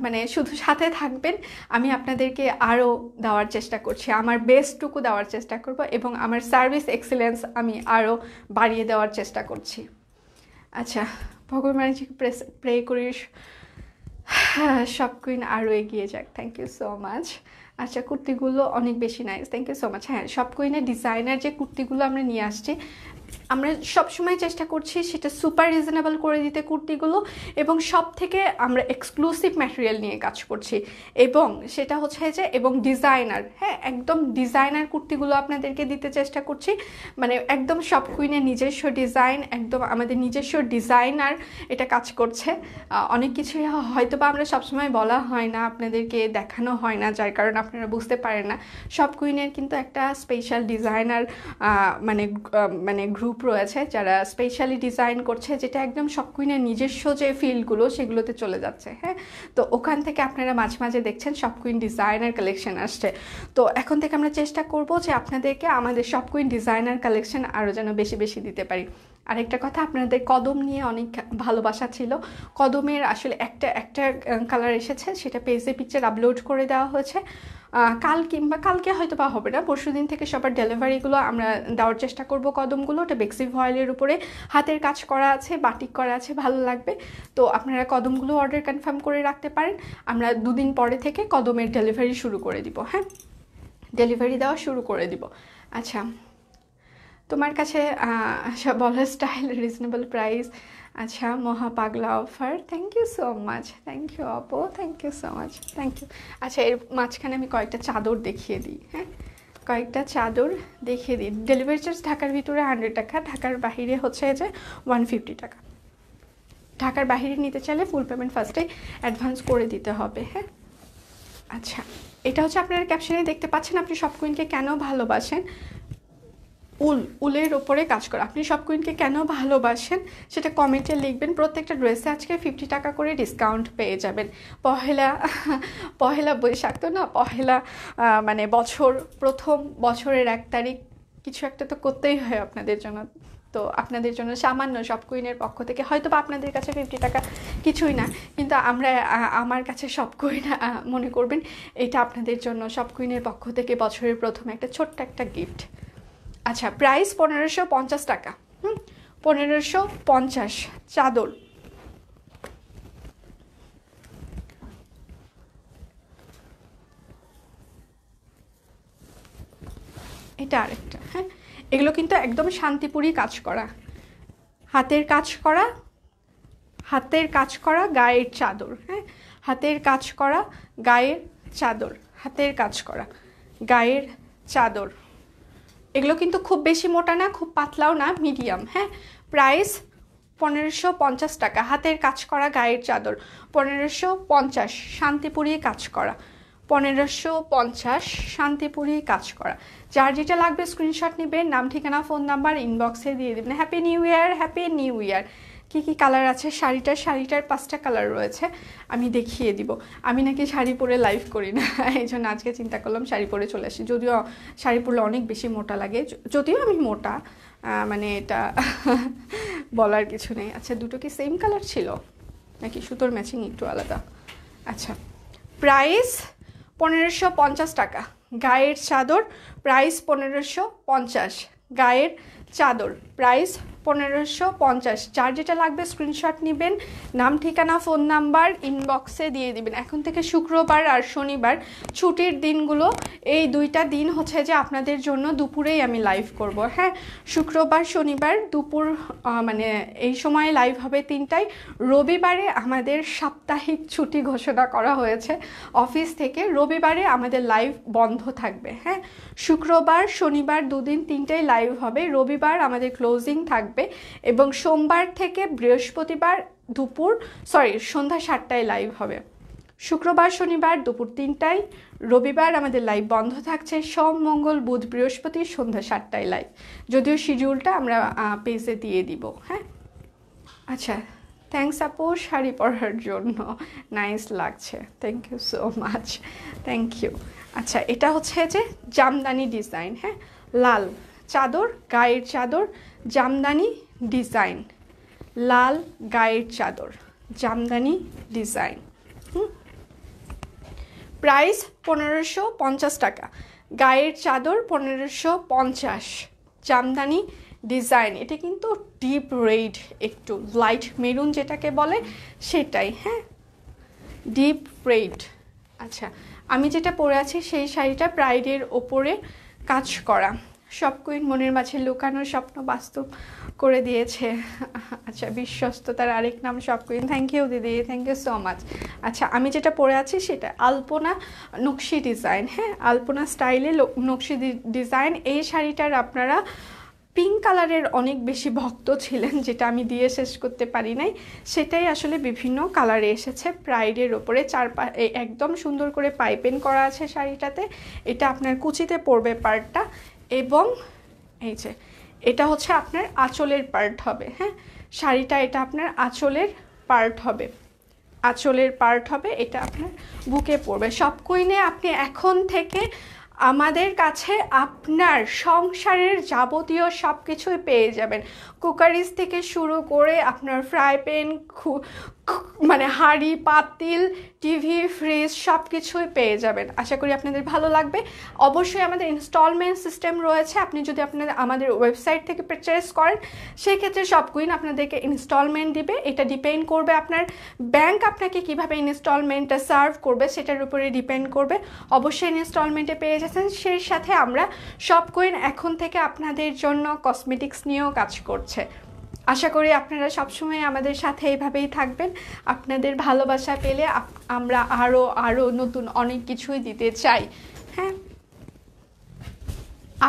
মানে শুধু সাথে থাকবেন, আমি আপনাদেরকে আরও দেওয়ার চেষ্টা করছি, আমার বেস্টটুকু দেওয়ার চেষ্টা করব এবং আমার সার্ভিস এক্সেলেন্স আমি আরও বাড়িয়ে দেওয়ার চেষ্টা করছি। আচ্ছা, ভগবানজিকে প্রে করি শপ কুইন আরও এগিয়ে যাক, থ্যাংক ইউ সো মাচ। আচ্ছা, কুর্তিগুলো অনেক বেশি nice, thank you so much. হ্যাঁ, শপ কুইনের ডিজাইনার যে কুর্তিগুলো আমরা নিয়ে আসছি, আমরা সবসময় চেষ্টা করছি সেটা সুপার রিজনেবল করে দিতে কুর্তিগুলো, এবং সব থেকে আমরা এক্সক্লুসিভ ম্যাটেরিয়াল নিয়ে কাজ করছি, এবং সেটা হচ্ছে যে এবং ডিজাইনার। হ্যাঁ, একদম ডিজাইনার কুর্তিগুলো আপনাদেরকে দিতে চেষ্টা করছি, মানে একদম শপ কুইনের নিজস্ব ডিজাইন, একদম আমাদের নিজস্ব ডিজাইনার এটা কাজ করছে। অনেক কিছুই হয়তো বা আমরা সবসময় বলা হয় না, আপনাদেরকে দেখানো হয় না, যার কারণে আপনারা বুঝতে পারেন না। শপ কুইনের কিন্তু একটা স্পেশাল ডিজাইনার মানে গ্রুপ রয়েছে যারা স্পেশালি ডিজাইন করছে, যেটা একদম শপ কুইনের নিজস্ব যে ফিল্ডগুলো সেগুলোতে চলে যাচ্ছে। হ্যাঁ, তো ওখান থেকে আপনারা মাঝে মাঝে দেখছেন শপ কুইন ডিজাইনার কালেকশন আসছে। তো এখন থেকে আমরা চেষ্টা করব যে আপনাদেরকে আমাদের শপ কুইন ডিজাইনার কালেকশন আরও যেন বেশি বেশি দিতে পারি। আরেকটা কথা, আপনাদের কদম নিয়ে অনেক ভালোবাসা ছিল। কদমের আসলে একটা কালার এসেছে, সেটা পেজে পিকচার আপলোড করে দেওয়া হয়েছে। কাল কিংবা কালকে হয়তো বা হবে না, পরশুদিন থেকে সবার ডেলিভারিগুলো আমরা দেওয়ার চেষ্টা করব। কদমগুলো ওটা বেক্সি ভয়েলের উপরে হাতের কাজ করা আছে, বাটিক করা আছে, ভালো লাগবে। তো আপনারা কদমগুলো অর্ডার কনফার্ম করে রাখতে পারেন, আমরা 2 দিন পরে থেকে কদমের ডেলিভারি শুরু করে দিব। হ্যাঁ, ডেলিভারি দেওয়া শুরু করে দিব। আচ্ছা, তোমার কাছে বলার স্টাইল, রিজনেবল প্রাইস। আচ্ছা, মহা পাগলা offer, thank you so much, thank you আপু, thank you so much, thank you. আচ্ছা, এর মাঝখানে আমি কয়েকটা চাদর দেখিয়ে দিই। হ্যাঁ, কয়েকটা চাদর দেখিয়ে দিই। ডেলিভারি চার্জ ঢাকার ভিতরে 100 টাকা, ঢাকার বাহিরে হচ্ছে যে 150 টাকা। ঢাকার বাহিরে নিতে চাইলে ফুল পেমেন্ট ফার্স্টে অ্যাডভান্স করে দিতে হবে। হ্যাঁ, আচ্ছা, এটা হচ্ছে আপনারা ক্যাপশনে দেখতে পাচ্ছেন আপনি সব কুইনকে কেন ভালোবাসেন। উলের ওপরে কাজ করা, আপনি সব কুইনকে কেন ভালোবাসেন সেটা কমেন্টে লিখবেন। প্রত্যেকটা ড্রেসে আজকে 50 টাকা করে ডিসকাউন্ট পেয়ে যাবেন। পহেলা বৈশাখ তো না, মানে প্রথম বছরের 1 তারিখ কিছু একটা তো করতেই হয় আপনাদের জন্য। তো আপনাদের জন্য সামান্য সব কুইনের পক্ষ থেকে, হয়তো বা আপনাদের কাছে 50 টাকা কিছুই না, কিন্তু আমার কাছে সব কুইন মনে করবেন এটা আপনাদের জন্য সব কুইনের পক্ষ থেকে বছরের প্রথম একটা ছোট্ট একটা গিফট। আচ্ছা, প্রাইস 1550 টাকা। 1550 চাদর। এটা আরেকটা। হ্যাঁ, এগুলো কিন্তু একদম শান্তিপুরি কাজ করা, হাতের কাজ করা গায়ের চাদর। হ্যাঁ, হাতের কাজ করা গায়ের চাদর, হাতের কাজ করা গায়ের চাদর। এগুলো কিন্তু খুব বেশি মোটা না, খুব পাতলাও না, মিডিয়াম। হ্যাঁ, প্রাইস 1550 টাকা। হাতের কাজ করা গায়ের চাদর 1550, শান্তিপুরি কাজ করা 1550, শান্তিপুরি কাজ করা। যার যেটা লাগবে স্ক্রিনশট নেবেন, নাম ঠিকানা ফোন নাম্বার ইনবক্সে দিয়ে দেবেন। Happy new year, happy new year. কী কী কালার আছে শাড়িটার 5টা কালার রয়েছে, আমি দেখিয়ে দিব। আমি নাকি শাড়ি পরে লাইভ করি না, এই জন্য আজকে চিন্তা করলাম শাড়ি পরে চলে আসি। যদিও শাড়ি পরলে অনেক বেশি মোটা লাগে, যদিও আমি মোটা, মানে এটা বলার কিছু নেই। আচ্ছা, দুটো কি সেম কালার ছিল নাকি সুতোর ম্যাচিং একটু আলাদা? আচ্ছা, প্রাইস 1550 টাকা গায়ের চাদর, প্রাইস 1550 গায়ের চাদর, প্রাইস 1550। যার যেটা লাগবে স্ক্রিনশট নেবেন, নাম ঠিকানা ফোন নাম্বার ইনবক্সে দিয়ে দিবেন। এখন থেকে শুক্রবার আর শনিবার ছুটির দিনগুলো, এই 2টা দিন হচ্ছে যে আপনাদের জন্য দুপুরেই আমি লাইভ করব। হ্যাঁ, শুক্রবার শনিবার দুপুর, মানে এই সময় লাইভ হবে 3টায়। রবিবারে আমাদের সাপ্তাহিক ছুটি ঘোষণা করা হয়েছে অফিস থেকে, রবিবারে আমাদের লাইভ বন্ধ থাকবে। হ্যাঁ, শুক্রবার শনিবার 2 দিন 3টায় লাইভ হবে, রবিবার আমাদের ক্লোজিং থাকবে, এবং সোমবার থেকে বৃহস্পতিবার সন্ধ্যা 7টায় লাইভ হবে। শুক্রবার শনিবার দুপুর 3টায়, রবিবার আমাদের লাইভ বন্ধ থাকছে, সোম মঙ্গল বুধ বৃহস্পতি সন্ধ্যা 7টায় লাইভ। যদিও শিডিউলটা আমরা পেজে দিয়ে দিব। হ্যাঁ, আচ্ছা, থ্যাংকস আপু শাড়ি পরার জন্য, নাইস লাগছে, thank you so much, thank you. আচ্ছা, এটা হচ্ছে যে জামদানি ডিজাইন। হ্যাঁ, লাল চাদর গায়ের চাদর, জামদানি ডিজাইন, লাল গায়ের চাদর, জামদানি ডিজাইন। প্রাইস 1550 টাকা গায়ের চাদর, 1550, জামদানি ডিজাইন। এটা কিন্তু ডিপ রেড, একটু লাইট মেরুন যেটাকে বলে সেটাই। হ্যাঁ, ডিপ রেড। আচ্ছা, আমি যেটা পরে আছি সেই শাড়িটা প্রাইডের ওপরে কাজ করা। সব কুইন মনের মাঝে লুকানো স্বপ্ন বাস্তব করে দিয়েছে। আচ্ছা, বিশ্বস্ততার আরেক নাম সব কুইন। থ্যাংক ইউ দিদি, থ্যাংক ইউ সো মাচ। আচ্ছা, আমি যেটা পরে আছি সেটা আলপনা নকশি ডিজাইন। হ্যাঁ, আলপনা স্টাইলে নকশি ডিজাইন। এই শাড়িটার আপনারা পিঙ্ক কালারের অনেক বেশি ভক্ত ছিলেন, যেটা আমি দিয়ে শেষ করতে পারি নাই, সেটাই আসলে বিভিন্ন কালারে এসেছে। প্রাইডের ওপরে একদম সুন্দর করে পাইপিং করা আছে শাড়িটাতে। এটা আপনার কুচিতে পড়বে পার্টটা, এবং এই যে এটা হচ্ছে আপনার আঁচলের পার্ট হবে। হ্যাঁ, শাড়িটা এটা আপনার আঁচলের পার্ট হবে, আঁচলের পার্ট হবে, এটা আপনার বুকে পড়বে। সব কুইনে আপনি এখন থেকে আমাদের কাছে আপনার সংসারের যাবতীয় সব কিছুই পেয়ে যাবেন। কুকারিজ থেকে শুরু করে আপনার ফ্রাই প্যান, মানে হাঁড়ি পাতিল টিভি ফ্রিজ সব কিছুই পেয়ে যাবেন। আশা করি আপনাদের ভালো লাগবে। অবশ্যই আমাদের ইনস্টলমেন্ট সিস্টেম রয়েছে, আপনি যদি আপনাদের আমাদের ওয়েবসাইট থেকে পারচেস করেন সেক্ষেত্রে সব কুইন আপনাদেরকে ইনস্টলমেন্ট দিবে। এটা ডিপেন্ড করবে আপনার ব্যাংক আপনাকে কিভাবে ইনস্টলমেন্টটা সার্ভ করবে সেটার উপরে ডিপেন্ড করবে। অবশ্যই ইনস্টলমেন্টে পেয়ে যাচ্ছেন। সেই সাথে আমরা সব কুইন এখন থেকে আপনাদের জন্য কসমেটিক্স নিয়েও কাজ করছে। আশা করি আপনারা সবসময় আমাদের সাথে এইভাবেই থাকবেন। আপনাদের ভালোবাসা পেলে আমরা আরও নতুন অনেক কিছুই দিতে চাই। হ্যাঁ,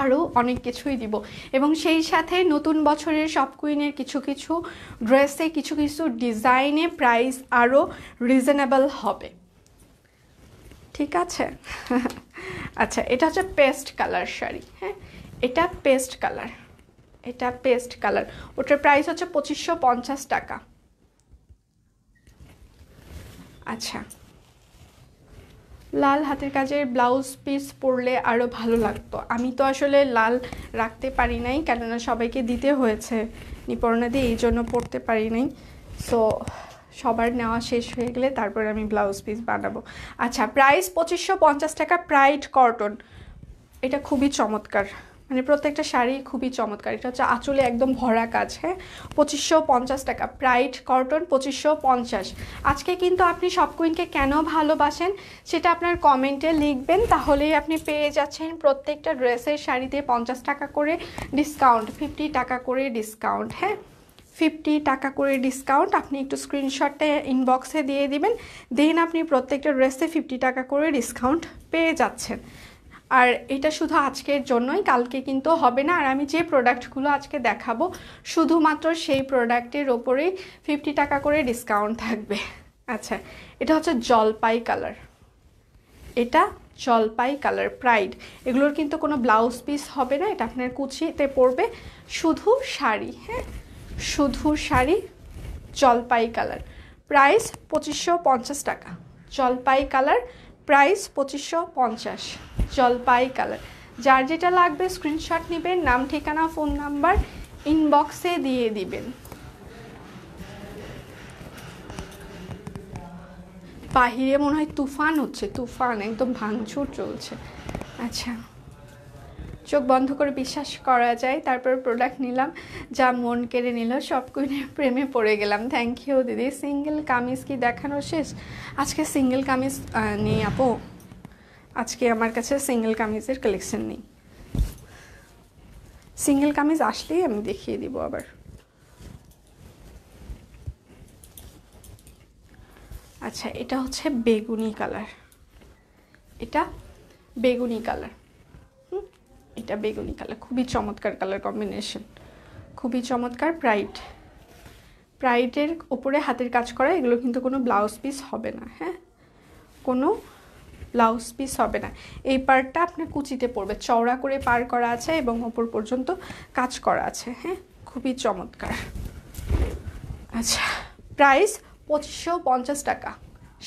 আরও অনেক কিছুই দিব এবং সেই সাথে নতুন বছরের সব কুইনের কিছু কিছু ড্রেসে কিছু কিছু ডিজাইনে প্রাইস আরও রিজনেবল হবে। ঠিক আছে। আচ্ছা, এটা হচ্ছে পেস্ট কালার শাড়ি। হ্যাঁ, এটা পেস্ট কালার, এটা পেস্ট কালার, ওটার প্রাইস হচ্ছে 2550 টাকা। আচ্ছা, লাল হাতের কাজের ব্লাউজ পিস পরলে আরও ভালো লাগতো। আমি তো আসলে লাল রাখতে পারি নাই, কেননা সবাইকে দিতে হয়েছে নিপর্ণা দিয়ে, এই জন্য পরতে পারি নাই। সো সবার নেওয়া শেষ হয়ে গেলে তারপর আমি ব্লাউজ পিস বানাবো। আচ্ছা, প্রাইস 2550 টাকা, প্রাইড কটন। এটা খুবই চমৎকার, মানে প্রত্যেকটা শাড়ি খুবই চমৎকার। এটা হচ্ছে আঁচলে একদম ভরা কাজ। হ্যাঁ, 2550 টাকা, প্রাইড কটন 2550। আজকে কিন্তু আপনি সব কুইনকে কেন ভালোবাসেন সেটা আপনার কমেন্টে লিখবেন, তাহলেই আপনি পেয়ে যাচ্ছেন প্রত্যেকটা ড্রেসের শাড়িতে 50 টাকা করে ডিসকাউন্ট, 50 টাকা করে ডিসকাউন্ট। হ্যাঁ, 50 টাকা করে ডিসকাউন্ট। আপনি একটু স্ক্রিনশটটা ইনবক্সে দিয়ে দিবেন, দেন আপনি প্রত্যেকটা ড্রেসে 50 টাকা করে ডিসকাউন্ট পেয়ে যাচ্ছেন। আর এটা শুধু আজকের জন্যই, কালকে কিন্তু হবে না। আর আমি যে প্রোডাক্টগুলো আজকে দেখাবো শুধুমাত্র সেই প্রোডাক্টের ওপরেই 50 টাকা করে ডিসকাউন্ট থাকবে। আচ্ছা, এটা হচ্ছে জলপাই কালার, এটা জলপাই কালার প্রাইড। এগুলোর কিন্তু কোনো ব্লাউজ পিস হবে না, এটা আপনার কুচিতে পড়বে, শুধু শাড়ি। হ্যাঁ, শুধু শাড়ি, জলপাই কালার, প্রাইস 2550 টাকা। জলপাই কালার, প্রাইস 2550। জলপাই কালার, যার যেটা লাগবে স্ক্রিনশট নেবেন, নাম ঠিকানা ফোন নাম্বার ইনবক্সে দিয়ে দিবেন। বাহিরে মনে হয় তুফান হচ্ছে, তুফান একদম ভাঙচুর চলছে। আচ্ছা, চোখ বন্ধ করে বিশ্বাস করা যায়। তারপর প্রোডাক্ট নিলাম, যা মন কেড়ে নিল, সব কুইনের প্রেমে পড়ে গেলাম। থ্যাংক ইউ দিদি। সিঙ্গেল কামিজ কি দেখানো শেষ? আজকে সিঙ্গেল কামিজ নেই আপু, আজকে আমার কাছে সিঙ্গেল কামিজের কালেকশন নেই। সিঙ্গেল কামিজ আসলেই আমি দেখিয়ে দিব আবার। আচ্ছা, এটা হচ্ছে বেগুনি কালার, এটা বেগুনি কালার। এটা বেগুনি কালার, খুবই চমৎকার কালার কম্বিনেশন, খুবই চমৎকার। প্রাইডের ওপরে হাতের কাজ করা, এগুলো কিন্তু কোনো ব্লাউজ পিস হবে না। হ্যাঁ, কোনো ব্লাউজ পিস হবে না। এই পার্টটা আপনার কুচিতে পড়বে, চওড়া করে পার করা আছে এবং ওপর পর্যন্ত কাজ করা আছে। হ্যাঁ, খুবই চমৎকার। আচ্ছা, প্রাইস 2550 টাকা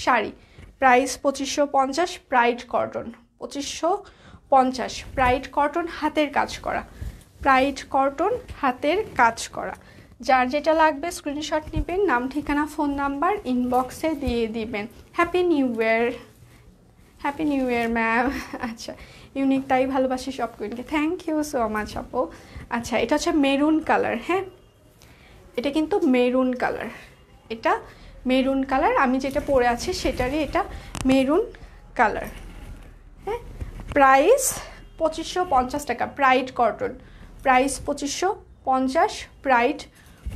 sari, price 2550। Pride cotton 2550, pride cotton হাতের কাজ করা, প্রাইড কটন হাতের কাজ করা। যার যেটা লাগবে স্ক্রিনশট নেবেন, নাম ঠিকানা ফোন নাম্বার ইনবক্সে দিয়ে দিবেন। Happy new year, happy new ইয়ার ম্যাম। আচ্ছা, ইউনিক তাই ভালোবাসি সব কুইনকে, থ্যাংক ইউ সো মাচ আপু। আচ্ছা, এটা হচ্ছে মেরুন কালার। হ্যাঁ, এটা কিন্তু মেরুন কালার, এটা মেরুন কালার। আমি যেটা পরে আছি সেটারই এটা মেরুন কালার। হ্যাঁ, প্রাইস 2550 টাকা, pride cotton, price 2550, pride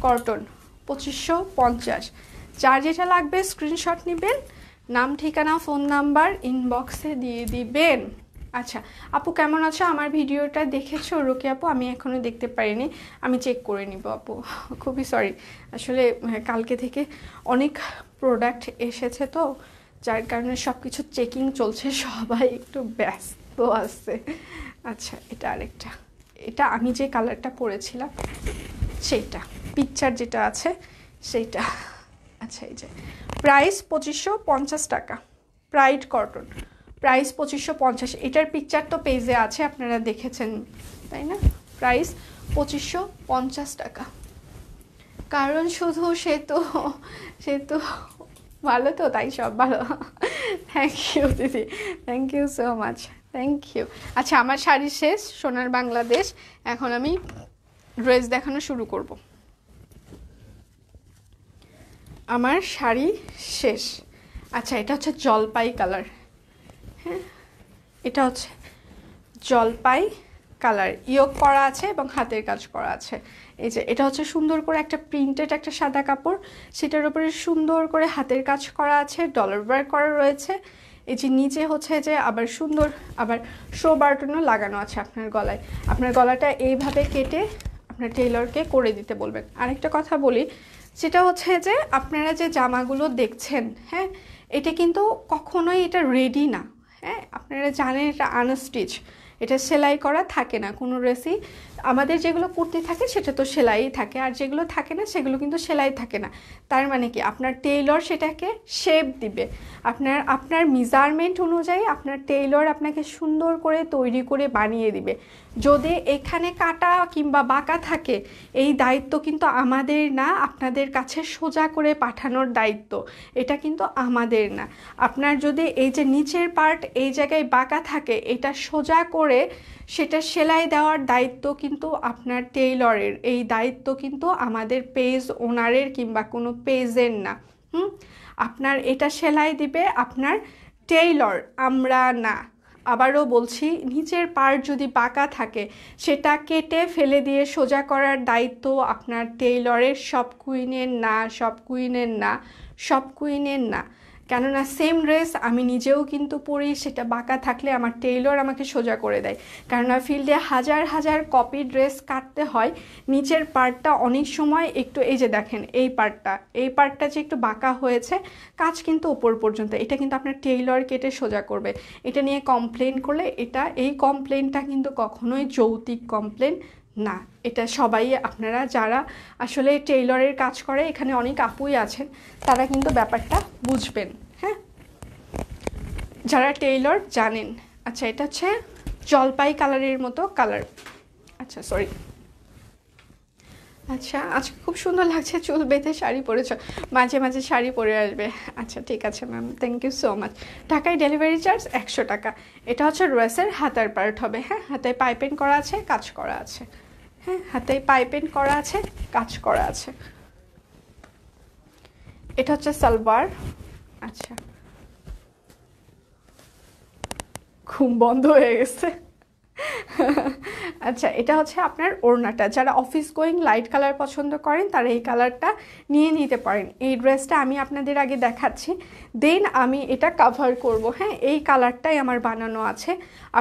cotton 2550। যার যেটা লাগবে স্ক্রিনশট নেবেন, নাম ঠিকানা ফোন নাম্বার ইনবক্সে দিয়ে দিবেন। আচ্ছা আপু, কেমন আছো? আমার ভিডিওটা দেখেছো রোকে আপু? আমি এখনও দেখতে পারিনি, আমি চেক করে নিব আপু। খুবই সরি, আসলে কালকে থেকে অনেক প্রোডাক্ট এসেছে তো, যার কারণে সব কিছু চেকিং চলছে, সবাই একটু ব্যস্ত আছে। আচ্ছা, এটা আরেকটা, এটা আমি যে কালারটা পরেছিলাম সেইটা, পিকচার যেটা আছে সেইটা। আচ্ছা, এই যে প্রাইস 2550 টাকা, প্রাইড কটন, প্রাইস 2550। এটার পিকচার তো পেজে আছে, আপনারা দেখেছেন তাই না? প্রাইস 2550 টাকা, কারণ শুধু সে তো ভালো, তো তাই সব ভালো। থ্যাংক ইউ দিদি, thank you so much, thank you. আচ্ছা, আমার শাড়ি শেষ, সোনার বাংলাদেশ। এখন আমি ড্রেস দেখানো শুরু করব। আমার শাড়ি শেষ। আচ্ছা, এটা হচ্ছে জলপাই কালার। হ্যাঁ, এটা হচ্ছে জলপাই কালার, ইয়োগ করা আছে এবং হাতের কাজ করা আছে। এই যে এটা হচ্ছে সুন্দর করে একটা প্রিন্টেড একটা সাদা কাপড়, সেটার উপরে সুন্দর করে হাতের কাজ করা আছে, ডলার ওয়ার্ক করা রয়েছে। এই যে নিচে হচ্ছে যে আবার সুন্দর আবার শো বাটনও লাগানো আছে আপনার গলায়। আপনার গলাটা এইভাবে কেটে আপনার টেইলরকে করে দিতে বলবেন। আরেকটা কথা বলি, সেটা হচ্ছে যে আপনারা যে জামাগুলো দেখছেন, হ্যাঁ, এটা কিন্তু কখনোই এটা রেডি না। হ্যাঁ, আপনারা জানেন এটা আনস্টিচ, এটা সেলাই করা থাকে না কোনো ড্রেসই। আমাদের যেগুলো কুর্তি থাকে সেটা তো সেলাই থাকে, আর যেগুলো থাকে না সেগুলো কিন্তু সেলাই থাকে না। তার মানে কি, আপনার টেইলর সেটাকে শেপ দিবে, আপনার মেজারমেন্ট অনুযায়ী আপনার টেইলর আপনাকে সুন্দর করে তৈরি করে বানিয়ে দিবে। যদি এখানে কাটা কিংবা বাঁকা থাকে, এই দায়িত্ব কিন্তু আমাদের না, আপনাদের কাছে সোজা করে পাঠানোর দায়িত্ব এটা কিন্তু আমাদের না। আপনার যদি এই যে নিচের পার্ট এই জায়গায় বাঁকা থাকে, এটা সোজা করে সেটা সেলাই দেওয়ার দায়িত্ব কিন্তু আপনার টেইলরের, এই দায়িত্ব কিন্তু আমাদের পেজ ওনারের কিংবা কোনো পেজের না। আপনার এটা সেলাই দিবে আপনার টেইলর, আমরা না। আবারও বলছি, নিচের পার্ট যদি বাঁকা থাকে সেটা কেটে ফেলে দিয়ে সোজা করার দায়িত্ব আপনার টেইলরের, সব কুইনের না, সব কুইনের না, সব কুইনের না। কেননা সেম ড্রেস আমি নিজেও কিন্তু পরি, সেটা বাঁকা থাকলে আমার টেইলর আমাকে সোজা করে দেয়। কেননা ফিল্ডে হাজার হাজার কপি ড্রেস কাটতে হয়, নিচের পার্টটা অনেক সময় একটু, এই যে দেখেন এই পার্টটা যে একটু বাঁকা হয়েছে, কাজ কিন্তু ওপর পর্যন্ত, এটা কিন্তু আপনার টেইলর কেটে সোজা করবে। এটা নিয়ে কমপ্লেন করলে, এই কমপ্লেনটা কিন্তু কখনোই যৌক্তিক কমপ্লেন না। এটা সবাই, আপনারা যারা আসলে টেইলরের কাজ করে, এখানে অনেক আপুই আছেন, তারা কিন্তু ব্যাপারটা বুঝবেন। হ্যাঁ, যারা টেইলর জানেন। আচ্ছা, এটা হচ্ছে জলপাই কালারের মতো কালার। আচ্ছা সরি, আচ্ছা আজকে খুব সুন্দর লাগছে, চুল বেঁধে শাড়ি পরেছ, মাঝে মাঝে শাড়ি পরে আসবে। আচ্ছা ঠিক আছে ma'am, thank you so much. ঢাকায় ডেলিভারি চার্জ 100 টাকা। এটা হচ্ছে ড্রেসের হাতার পার্ট হবে। হ্যাঁ, হাতে পাইপিং করা আছে, কাজ করা আছে। হ্যাঁ, হাতে পাইপিং করা আছে, কাজ করা আছে। এটা হচ্ছে সালোয়ার। আচ্ছা, ঘুম বন্ধ হয়ে গেছে। আচ্ছা, এটা হচ্ছে আপনার ওড়নাটা। যারা অফিস গোয়িং লাইট কালার পছন্দ করেন তারা এই কালারটা নিয়ে নিতে পারেন। এই ড্রেসটা আমি আপনাদের আগে দেখাচ্ছি, দেন আমি এটা কাভার করব। হ্যাঁ, এই কালারটাই আমার বানানো আছে,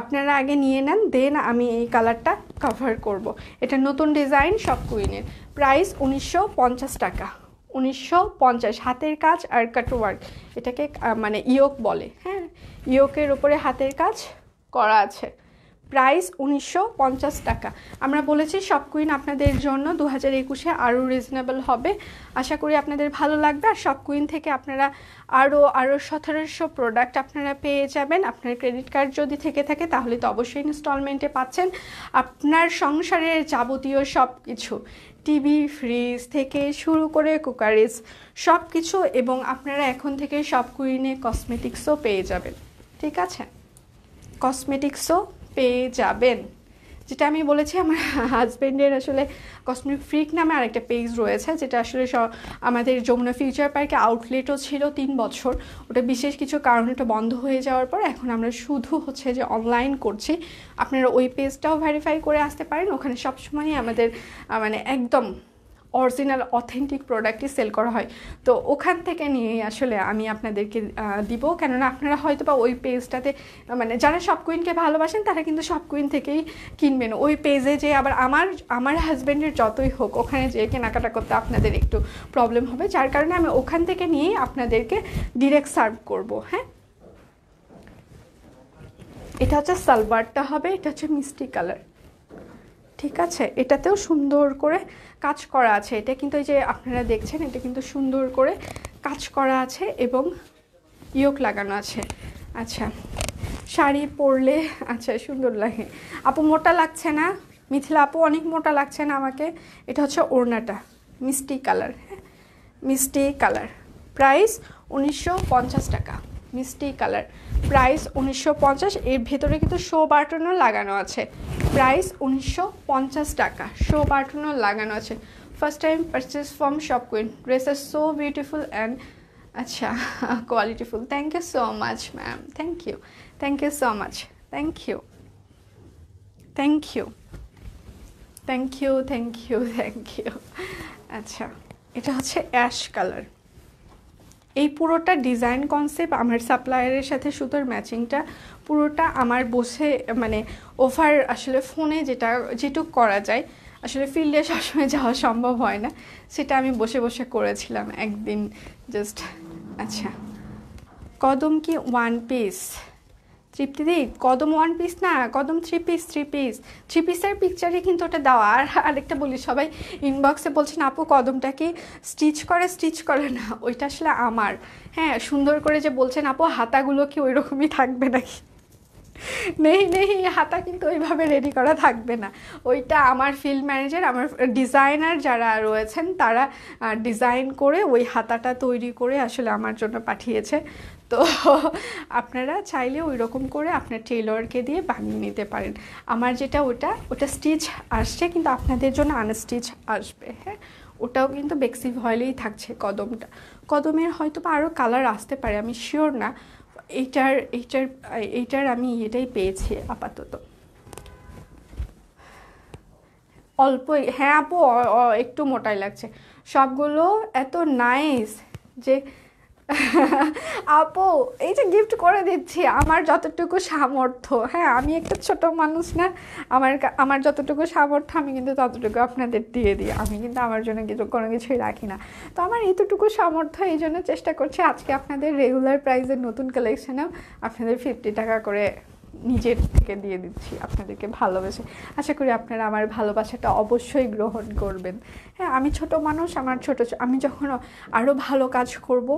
আপনারা আগে নিয়ে নেন, দেন আমি এই কালারটা কাভার করব। এটা নতুন ডিজাইন, সব কুইনের। প্রাইস 1950 টাকা। 1950, হাতের কাজ আর কাটওয়ার্ক, এটাকে মানে ইয়োক বলে। হ্যাঁ, ইয়োকের উপরে হাতের কাজ করা আছে। প্রাইস 1950 টাকা। আমরা বলেছি সব কুইন আপনাদের জন্য 2021-এ আরও রিজনেবল হবে। আশা করি আপনাদের ভালো লাগবে। আর সব কুইন থেকে আপনারা আরও 1700 প্রোডাক্ট আপনারা পেয়ে যাবেন। আপনার ক্রেডিট কার্ড যদি থেকে থাকে তাহলে তো অবশ্যই ইনস্টলমেন্টে পাচ্ছেন। আপনার সংসারের যাবতীয় সব কিছু, টিভি, ফ্রিজ থেকে শুরু করে কুকারিজ, সব কিছু, এবং আপনারা এখন থেকে সব কুইনে কসমেটিক্সও পেয়ে যাবেন। ঠিক আছে, কসমেটিক্সও পেয়ে যাবেন। যেটা আমি বলেছি, আমার হাজব্যান্ডের আসলে কসমেটিক ফ্রিক নামে আরেকটা পেজ রয়েছে, যেটা আসলে আমাদের যমুনা ফিউচার পার্কে আউটলেটও ছিল 3 বছর। ওটা বিশেষ কিছু কারণে ওটা বন্ধ হয়ে যাওয়ার পর এখন আমরা শুধু হচ্ছে যে অনলাইন করছি। আপনারা ওই পেজটাও ভেরিফাই করে আসতে পারেন। ওখানে সবসময়ই আমাদের মানে একদম অরিজিনাল অথেন্টিক প্রোডাক্টই সেল করা হয়। তো ওখান থেকে নিয়েই আসলে আমি আপনাদেরকে দিব, কেননা আপনারা হয়তো বা ওই পেজটাতে, মানে যারা সব কুইনকে ভালোবাসেন তারা কিন্তু সব কুইন থেকেই কিনবেন। ওই পেজে যে আবার আমার হাজব্যান্ডের যতই হোক, ওখানে যে কেনাকাটা করতে আপনাদের একটু প্রবলেম হবে, যার কারণে আমি ওখান থেকে নিয়েই আপনাদেরকে ডিরেক্ট সার্ভ করব। হ্যাঁ, এটা হচ্ছে সালোয়ারটা হবে, এটা হচ্ছে মিষ্টি কালার। ঠিক আছে, এটাতেও সুন্দর করে কাজ করা আছে। এটা কিন্তু এই যে আপনারা দেখছেন, এটা কিন্তু সুন্দর করে কাজ করা আছে এবং ইয়োক লাগানো আছে। আচ্ছা, শাড়ি পরলে আচ্ছা সুন্দর লাগে। আপু মোটা লাগছে না? মিথিলা আপু অনেক মোটা লাগছে না আমাকে? এটা হচ্ছে ওড়নাটা। মিষ্টি কালার, হ্যাঁ মিষ্টি কালার, প্রাইস 1950 টাকা। মিষ্টি কালার, প্রাইস 1950। এর ভেতরে কিন্তু শো বাটনও লাগানো আছে, প্রাইস 1950 টাকা, শো বাটনও লাগানো আছে। First time purchase from Shop Queen, dress আর সো বিউটিফুল অ্যান্ড আচ্ছা qualityful. Thank you so much ma'am, thank you so much, thank you, thank you, thank you, thank you, thank you. আচ্ছা, এটা হচ্ছে অ্যাশ কালার। এই পুরোটা ডিজাইন কনসেপ্ট আমার সাপ্লায়ারের সাথে সুতোর ম্যাচিংটা পুরোটা আমার বসে মানে ওভার আসলে ফোনে যেটুকু করা যায়, আসলে ফিল্ডে সবসময় যাওয়া সম্ভব হয় না, সেটা আমি বসে বসে করেছিলাম একদিন জাস্ট। আচ্ছা, কদম কি ওয়ান পিস? তৃপ্তিদি কদম ওয়ান পিস না, কদম থ্রি পিসের পিকচারে কিন্তু ওটা দেওয়া। আর আরেকটা বলি, সবাই ইনবক্সে বলছেন আপু কদমটা কি স্টিচ করে না, ওইটা আসলে আমার। হ্যাঁ, সুন্দর করে যে বলছেন আপু হাতাগুলো কি ওই রকমই থাকবে নাকি, নেই হাতা কিন্তু ওইভাবে রেডি করা থাকবে না, ওইটা আমার ফিল্ড ম্যানেজার, আমার ডিজাইনার যারা রয়েছেন তারা ডিজাইন করে ওই হাতাটা তৈরি করে আসলে আমার জন্য পাঠিয়েছে। তো আপনারা চাইলে ওই রকম করে আপনার টেইলরকে দিয়ে বানিয়ে নিতে পারেন। আমার যেটা ওটা স্টিচ আসছে, কিন্তু আপনাদের জন্য আনস্টিচ আসবে। হ্যাঁ, ওটাও কিন্তু বেক্সি ভয়েলেই থাকছে কদমটা। কদমের হয়তো বা আরও কালার আসতে পারে, আমি শিওর না। এইটার আমি এটাই পেয়েছি আপাতত। অল্পই, হ্যাঁ আপু একটু মোটাই লাগছে। সবগুলো এত নাইস যে আপু এই যে গিফট করে দিচ্ছি আমার যতটুকু সামর্থ্য। হ্যাঁ, আমি একটা ছোট মানুষ না, আমার যতটুকু সামর্থ্য আমি কিন্তু ততটুকু আপনাদের দিয়ে দিই। আমি কিন্তু আমার জন্য কোনো কিছুই রাখি না। তো আমার এতটুকু সামর্থ্য, এই জন্য চেষ্টা করছি আজকে আপনাদের রেগুলার প্রাইসের নতুন কালেকশনেও আপনাদের 50 টাকা করে নিজের থেকে দিয়ে দিচ্ছি আপনাদেরকে ভালোবেসে। আশা করি আপনারা আমার ভালোবাসাটা অবশ্যই গ্রহণ করবেন। হ্যাঁ, আমি ছোট মানুষ, আমি যখন আরও ভালো কাজ করব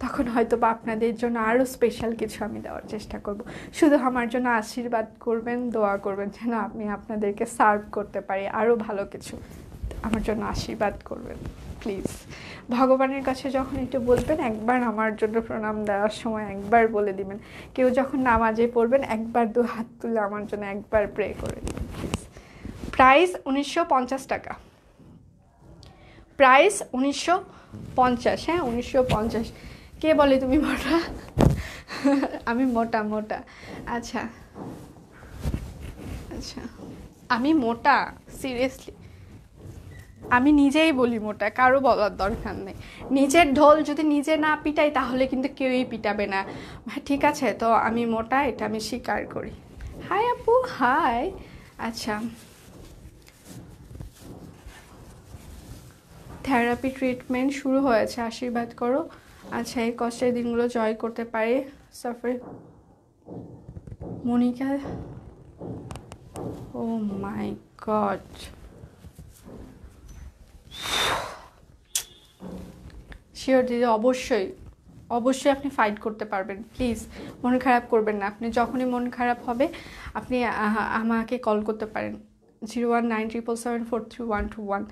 তখন হয়তো বা আপনাদের জন্য আরও স্পেশাল কিছু আমি দেওয়ার চেষ্টা করব। শুধু আমার জন্য আশীর্বাদ করবেন, দোয়া করবেন যেন আমি আপনাদেরকে সার্ভ করতে পারি আরও ভালো কিছু। আমার জন্য আশীর্বাদ করবেন প্লিজ। ভগবানের কাছে যখন একটু বলবেন, একবার আমার জন্য প্রণাম দেওয়ার সময় একবার বলে দিবেন। কেউ যখন নামাজে পড়বেন একবার 2 হাত তুলে আমার জন্য একবার প্রে করে দিবেন প্লিজ। প্রাইস 1950 টাকা, প্রাইস 1950। হ্যাঁ 1950। কে বলে তুমি মোটা? আমি মোটা। আচ্ছা, আমি মোটা? সিরিয়াসলি আমি নিজেই বলি মোটা, কারো বলার দরকার নেই। নিজের ঢোল যদি নিজে না পিটাই তাহলে কিন্তু কেউই পিটাবে না। ঠিক আছে, তো আমি মোটা, এটা আমি স্বীকার করি। হাই আপু, হাই। আচ্ছা, থেরাপি ট্রিটমেন্ট শুরু হয়েছে, আশীর্বাদ করো। আচ্ছা, এই কষ্টের দিনগুলো জয় করতে পারে সাফার মনিকা। ও মাই গড, শিওর দিদি, অবশ্যই আপনি ফাইট করতে পারবেন। প্লিজ মন খারাপ করবেন না। আপনি যখনই মন খারাপ হবে আপনি আমাকে কল করতে পারেন 01977743121।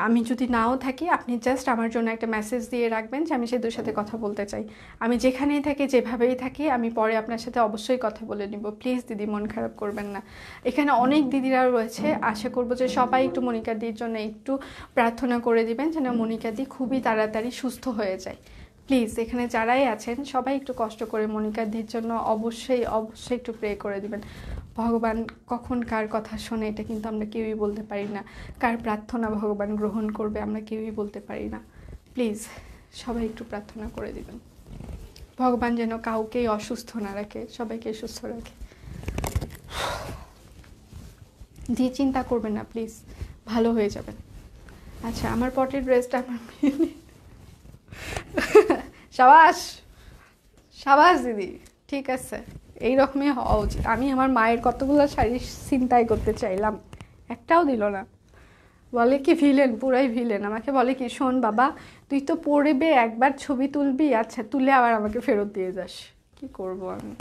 আমি যদি নাও থাকি আপনি জাস্ট আমার জন্য একটা মেসেজ দিয়ে রাখবেন যে আমি সেদের সাথে কথা বলতে চাই। আমি যেখানেই থাকি, যেভাবেই থাকি, আমি পরে আপনার সাথে অবশ্যই কথা বলে নিব। প্লিজ দিদি মন খারাপ করবেন না। এখানে অনেক দিদিরা রয়েছে, আশা করব যে সবাই একটু মনিকা দির জন্য একটু প্রার্থনা করে দিবেন যেন মনিকা দি খুবই তাড়াতাড়ি সুস্থ হয়ে যায়। প্লিজ এখানে যারাই আছেন সবাই একটু কষ্ট করে মনিকা দির জন্য অবশ্যই একটু প্রে করে দিবেন। ভগবান কখন কার কথা শোনে এটা কিন্তু আমরা কেউই বলতে পারি না, কার প্রার্থনা ভগবান গ্রহণ করবে আমরা কেউই বলতে পারি না। প্লিজ সবাই একটু প্রার্থনা করে দিবেন ভগবান যেন কাউকেই অসুস্থ না রাখে, সবাইকে সুস্থ রাখে। দিয়ে চিন্তা করবেন না প্লিজ, ভালো হয়ে যাবেন। আচ্ছা, আমার পটের ড্রেসটা আমার সাবাস দিদি, ঠিক আছে, এইরকমই হওয়া উচিত। আমি আমার মায়ের কতগুলো শাড়ি ছিনতাই করতে চাইলাম, একটাও দিল না। বলে কি ভিলেন, পুরাই ভিলেন। আমাকে বলে কি, শোন বাবা, তুই তো পড়বে একবার ছবি তুলবি, আচ্ছা তুলে আবার আমাকে ফেরত দিয়ে যাস। কি করব আমি।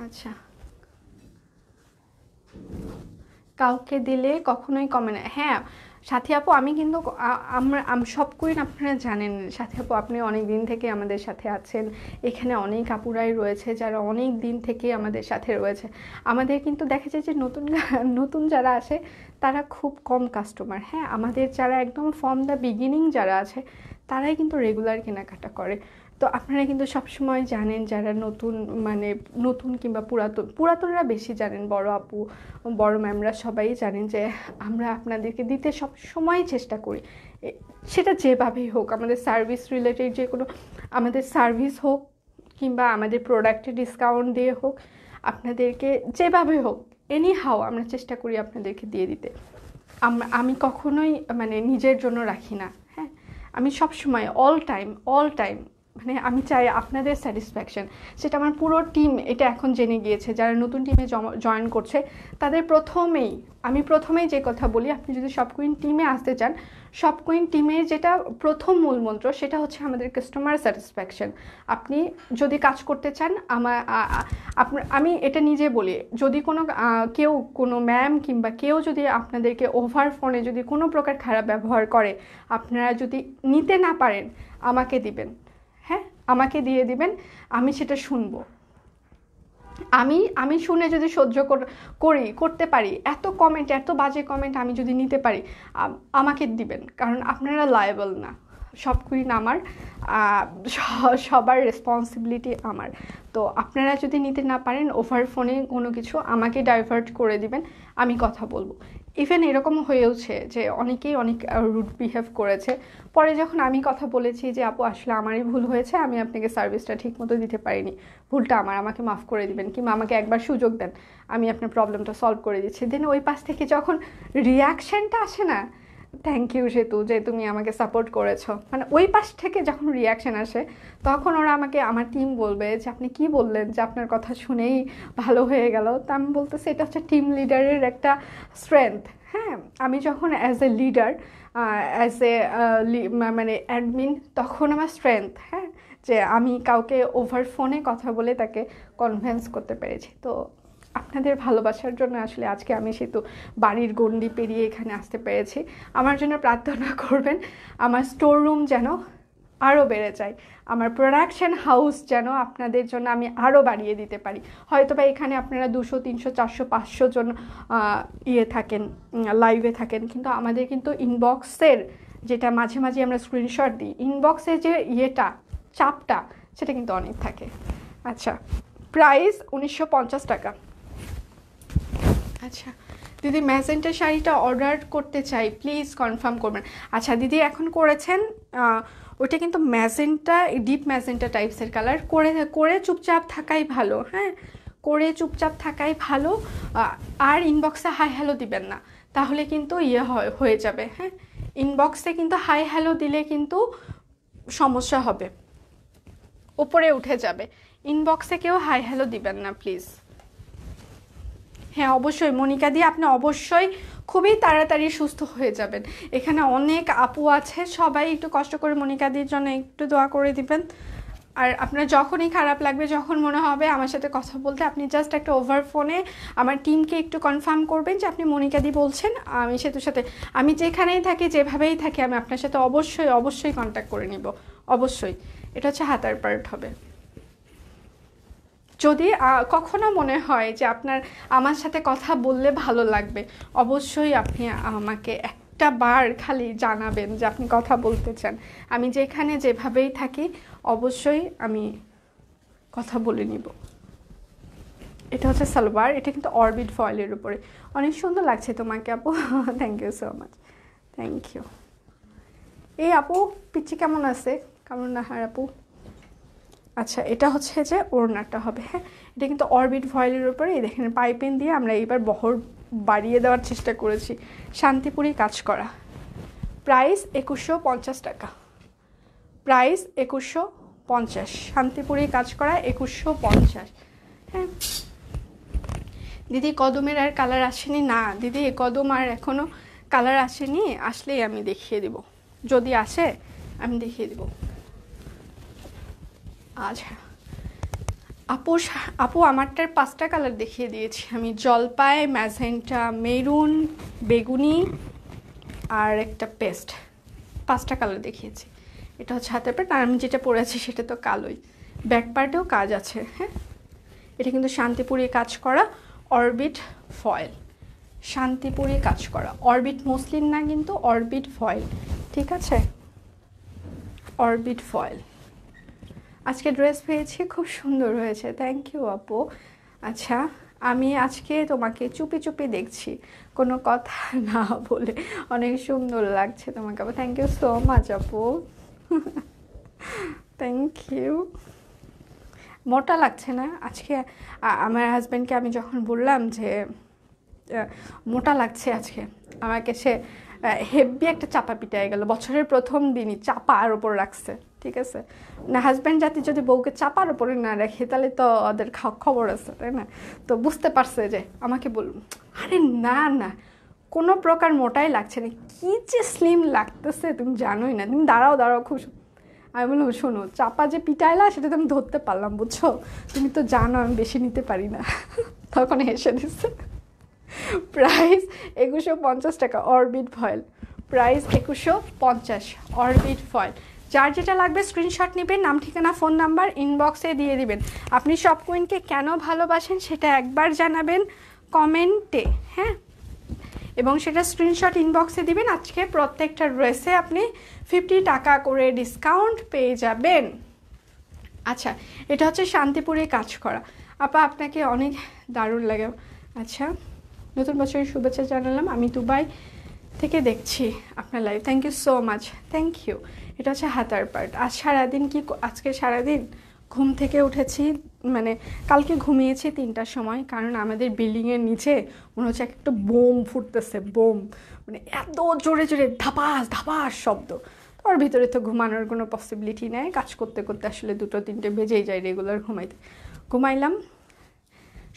আচ্ছা, কাউকে দিলে কখনোই কমে না। হ্যাঁ, সাথী আপু আমি কিন্তু আমরা সব কুইন আপনারা জানেন, সাথী আপু আপনি অনেক দিন থেকে আমাদের সাথে আছেন, এখানে অনেক আপুরাই রয়েছে যারা অনেক দিন থেকে আমাদের সাথে রয়েছে। আমাদের কিন্তু দেখা যায় যে নতুন নতুন যারা আসে তারা খুব কম কাস্টমার। হ্যাঁ, আমাদের যারা একদম ফ্রম দ্য বিগিনিং যারা আছে তারাই কিন্তু রেগুলার কেনাকাটা করে। তো আপনারা কিন্তু সবসময় জানেন, যারা নতুন মানে নতুন কিংবা পুরাতনরা বেশি জানেন, বড় আপু বড় ম্যামরা সবাই জানেন যে আমরা আপনাদেরকে দিতে সব সময় চেষ্টা করি, সেটা যেভাবেই হোক, আমাদের সার্ভিস রিলেটেড যে কোনো আমাদের সার্ভিস হোক কিংবা আমাদের প্রোডাক্টে ডিসকাউন্ট দিয়ে হোক, আপনাদেরকে যেভাবে হোক এনি হাও আমরা চেষ্টা করি আপনাদেরকে দিয়ে দিতে। আমি কখনোই মানে নিজের জন্য রাখি না। হ্যাঁ, আমি সবসময় অল টাইম মানে আমি চাই আপনাদের স্যাটিসফ্যাকশন। সেটা আমার পুরো টিম এটা এখন জেনে গিয়েছে, যারা নতুন টিমে জয়েন করছে তাদের আমি প্রথমেই যে কথা বলি, আপনি যদি সব কুইন টিমে আসতে চান, সব কুইন টিমের যেটা প্রথম মূল মন্ত্র সেটা হচ্ছে আমাদের কাস্টমার স্যাটিসফ্যাকশন। আপনি যদি কাজ করতে চান আমি এটা নিজে বলি, যদি কোনো ম্যাম কিংবা কেউ যদি আপনাদেরকে ওভার ফোনে যদি কোনো প্রকার খারাপ ব্যবহার করে, আপনারা যদি নিতে না পারেন আমাকে দিবেন। হ্যাঁ, আমাকে দিয়ে দিবেন, আমি সেটা শুনবো। আমি শুনে যদি সহ্য করতে পারি, এত বাজে কমেন্ট আমি যদি নিতে পারি, আমাকে দিবেন, কারণ আপনারা লায়েবল না। সব কুইন আমার, সবার রেসপন্সিবিলিটি আমার। তো আপনারা যদি নিতে না পারেন ওভার ফোনে কোনো কিছু, আমাকে ডাইভার্ট করে দিবেন, আমি কথা বলবো। ইভেন এরকম হয়েওছে যে অনেকেই অনেক রুড বিহেভ করেছে, পরে যখন আমি কথা বলেছি যে আপু আসলে আমারই ভুল হয়েছে, আমি আপনাকে সার্ভিসটা ঠিক মতো দিতে পারিনি, ভুলটা আমাকে মাফ করে দিবেন কিংবা আমাকে একবার সুযোগ দেন, আমি আপনার প্রবলেমটা সলভ করে দিচ্ছি। দেন ওই পাশ থেকে যখন রিয়াকশানটা আসে না, থ্যাংক ইউ সেতু যে তুমি আমাকে সাপোর্ট করেছো, মানে ওই পাশ থেকে যখন রিয়াকশান আসে তখন ওরা আমাকে, আমার টিম বলবে যে আপনি কি বললেন, যে আপনার কথা শুনেই ভালো হয়ে গেল। তা আমি বলতেছি এটা হচ্ছে টিম লিডারের একটা স্ট্রেংথ। হ্যাঁ, আমি যখন as a leader, as a মানে অ্যাডমিন, তখন আমার স্ট্রেংথ, হ্যাঁ, যে আমি কাউকে ওভার ফোনে কথা বলে তাকে কনভিন্স করতে পেরেছি। তো আপনাদের ভালোবাসার জন্য আসলে আজকে আমি সেতু বাড়ির গণ্ডি পেরিয়ে এখানে আসতে পেরেছি। আমার জন্য প্রার্থনা করবেন, আমার স্টোর রুম যেন আরও বেড়ে যায়, আমার প্রোডাকশন হাউস যেন আপনাদের জন্য আমি আরও বাড়িয়ে দিতে পারি। হয়তো বা এখানে আপনারা 200, 300, 400, 500 জন থাকেন, লাইভে থাকেন, কিন্তু আমাদের কিন্তু ইনবক্সের যেটা মাঝে মাঝে আমরা স্ক্রিনশট দিই, ইনবক্সের যে চাপটা সেটা কিন্তু অনেক থাকে। আচ্ছা, প্রাইস 1950 টাকা। আচ্ছা দিদি, ম্যাজেন্টা শাড়িটা অর্ডার করতে চাই, প্লিজ কনফার্ম করবেন। আচ্ছা দিদি, এখন করেছেন ওটা কিন্তু ম্যাজেন্টা, ডিপ ম্যাজেন্টা টাইপসের কালার, করে চুপচাপ থাকাই ভালো। হ্যাঁ, করে চুপচাপ থাকাই ভালো। আর ইনবক্সে হাই হ্যালো দিবেন না, তাহলে কিন্তু হয়ে যাবে। হ্যাঁ, ইনবক্সে কিন্তু হাই হ্যালো দিলে কিন্তু সমস্যা হবে, উপরে উঠে যাবে। ইনবক্সে কেউ হাই হ্যালো দিবেন না প্লিজ। হ্যাঁ অবশ্যই মনিকা দি, আপনি অবশ্যই খুবই তাড়াতাড়ি সুস্থ হয়ে যাবেন। এখানে অনেক আপু আছে, সবাই একটু কষ্ট করে মনিকা দির জন্য একটু দোয়া করে দিবেন। আর আপনার যখনই খারাপ লাগবে, যখন মনে হবে আমার সাথে কথা বলতে, আপনি জাস্ট একটা ওভার ফোনে আমার টিমকে একটু কনফার্ম করবেন যে আপনি মনিকা দি বলছেন। আমি সেতুর সাথে, আমি যেখানেই থাকি যেভাবেই থাকি, আমি আপনার সাথে অবশ্যই কন্ট্যাক্ট করে নিব, অবশ্যই। এটা হচ্ছে হাতার পার্ট হবে। যদি কখনো মনে হয় যে আপনার আমার সাথে কথা বললে ভালো লাগবে, অবশ্যই আপনি আমাকে একটা বার খালি জানাবেন যে আপনি কথা বলতে চান। আমি যেখানে যেভাবেই থাকি অবশ্যই আমি কথা বলে নিব। এটা হচ্ছে সালোয়ার, এটা কিন্তু অরবিট ফয়েলের উপরে, অনেক সুন্দর লাগছে তোমাকে আপু। Thank you so much, thank you. এই আপু পিচ্ছি কেমন আছে, কেমন না হার আপু? আচ্ছা, এটা হচ্ছে যে ওড়নাটা হবে। হ্যাঁ, এটা কিন্তু অরবিট ফয়েলের উপরে দেখেন পাইপিং দিয়ে আমরা এইবার বহর বাড়িয়ে দেওয়ার চেষ্টা করেছি, শান্তিপুরি কাজ করা। প্রাইস 2150 টাকা, প্রাইস 2150, শান্তিপুরি কাজ করা 2150। হ্যাঁ দিদি, কদমের আর কালার আসেনি? না দিদি, কদম আর এখনও কালার আসেনি, আসলেই আমি দেখিয়ে দেব, যদি আসে আমি দেখিয়ে দেব। আচ্ছা আপু আমারটার 5টা কালার দেখিয়ে দিয়েছি আমি, জলপাই, ম্যাজেন্টা, মেরুন, বেগুনি, আর একটা পেস্ট, 5টা কালার দেখিয়েছি। এটা হচ্ছে হাতের পার্ট, আর আমি যেটা পরেছি সেটা তো কালোই। ব্যাক পার্টেও কাজ আছে। হ্যাঁ, এটা কিন্তু শান্তিপুরি কাজ করা অরবিট ফয়েল, শান্তিপুরি কাজ করা, অরবিট মসলিন না কিন্তু অরবিট ফয়েল, ঠিক আছে, অরবিট ফয়েল। আজকে ড্রেস পেয়েছি, খুব সুন্দর হয়েছে, থ্যাংক ইউ আপু। আচ্ছা, আমি আজকে তোমাকে চুপি চুপি দেখছি, কোনো কথা না বলে, অনেক সুন্দর লাগছে তোমাকে আপু, থ্যাংক ইউ সো মাচ আপু, থ্যাংক ইউ। মোটা লাগছে না আজকে? আমার হাজব্যান্ডকে আমি যখন বললাম যে মোটা লাগছে আজকে, আমাকে সে হেভি একটা চাপা পিটাই গেল, বছরের প্রথম দিনই চাপার ওপর রাখছে, ঠিক আছে না? হাজব্যান্ড জাতি যদি বউকে চাপার ওপরে না রাখে তাহলে তো ওদের খবর আছে, তাই না? তো বুঝতে পারছে যে আমাকে বলুন, আরে না না, কোনো প্রকার মোটাই লাগছে না, কি যে স্লিম লাগতেছে তুমি জানোই না, তুমি দাঁড়াও দাঁড়াও খুব। আমি বললাম শোনো, চাপা যে পিটাইলা সেটা তো আমি ধরতে পারলাম, বুঝছো, তুমি তো জানো আমি বেশি নিতে পারি না। তখন হেসে দিচ্ছে। প্রাইস 2150 টাকা, orbit foil, price 2150, orbit foil. যার যেটা লাগবে স্ক্রিনশট নেবেন, নাম ঠিকানা ফোন নাম্বার ইনবক্সে দিয়ে দিবেন। আপনি শপ কুইনকে কেন ভালোবাসেন সেটা একবার জানাবেন কমেন্টে, হ্যাঁ, এবং সেটা স্ক্রিনশট ইনবক্সে দিবেন। আজকে প্রত্যেকটা ড্রেসে আপনি 50 টাকা করে ডিসকাউন্ট পেয়ে যাবেন। আচ্ছা, এটা হচ্ছে শান্তিপুরে কাজ করা। আপা আপনাকে অনেক দারুণ লাগে। আচ্ছা, নতুন বছরের শুভেচ্ছা জানালাম, আমি দুবাই থেকে দেখছি আপনার live, thank you so much, thank you. এটা হচ্ছে হাতার পার্ট। আজ সারাদিন কি, আজকে সারাদিন ঘুম থেকে উঠেছি, মানে কালকে ঘুমিয়েছি 3টার সময়, কারণ আমাদের বিল্ডিংয়ের নিচে মনে হচ্ছে একটা বোম ফুটতেছে, বোম, মানে এত জোরে জোরে ধাপাস ধাপাস শব্দ। ওর ভিতরে তো ঘুমানোর কোনো পসিবিলিটি নেই, কাজ করতে করতে আসলে 2-3টে বেজেই যায় রেগুলার ঘুমাইলাম।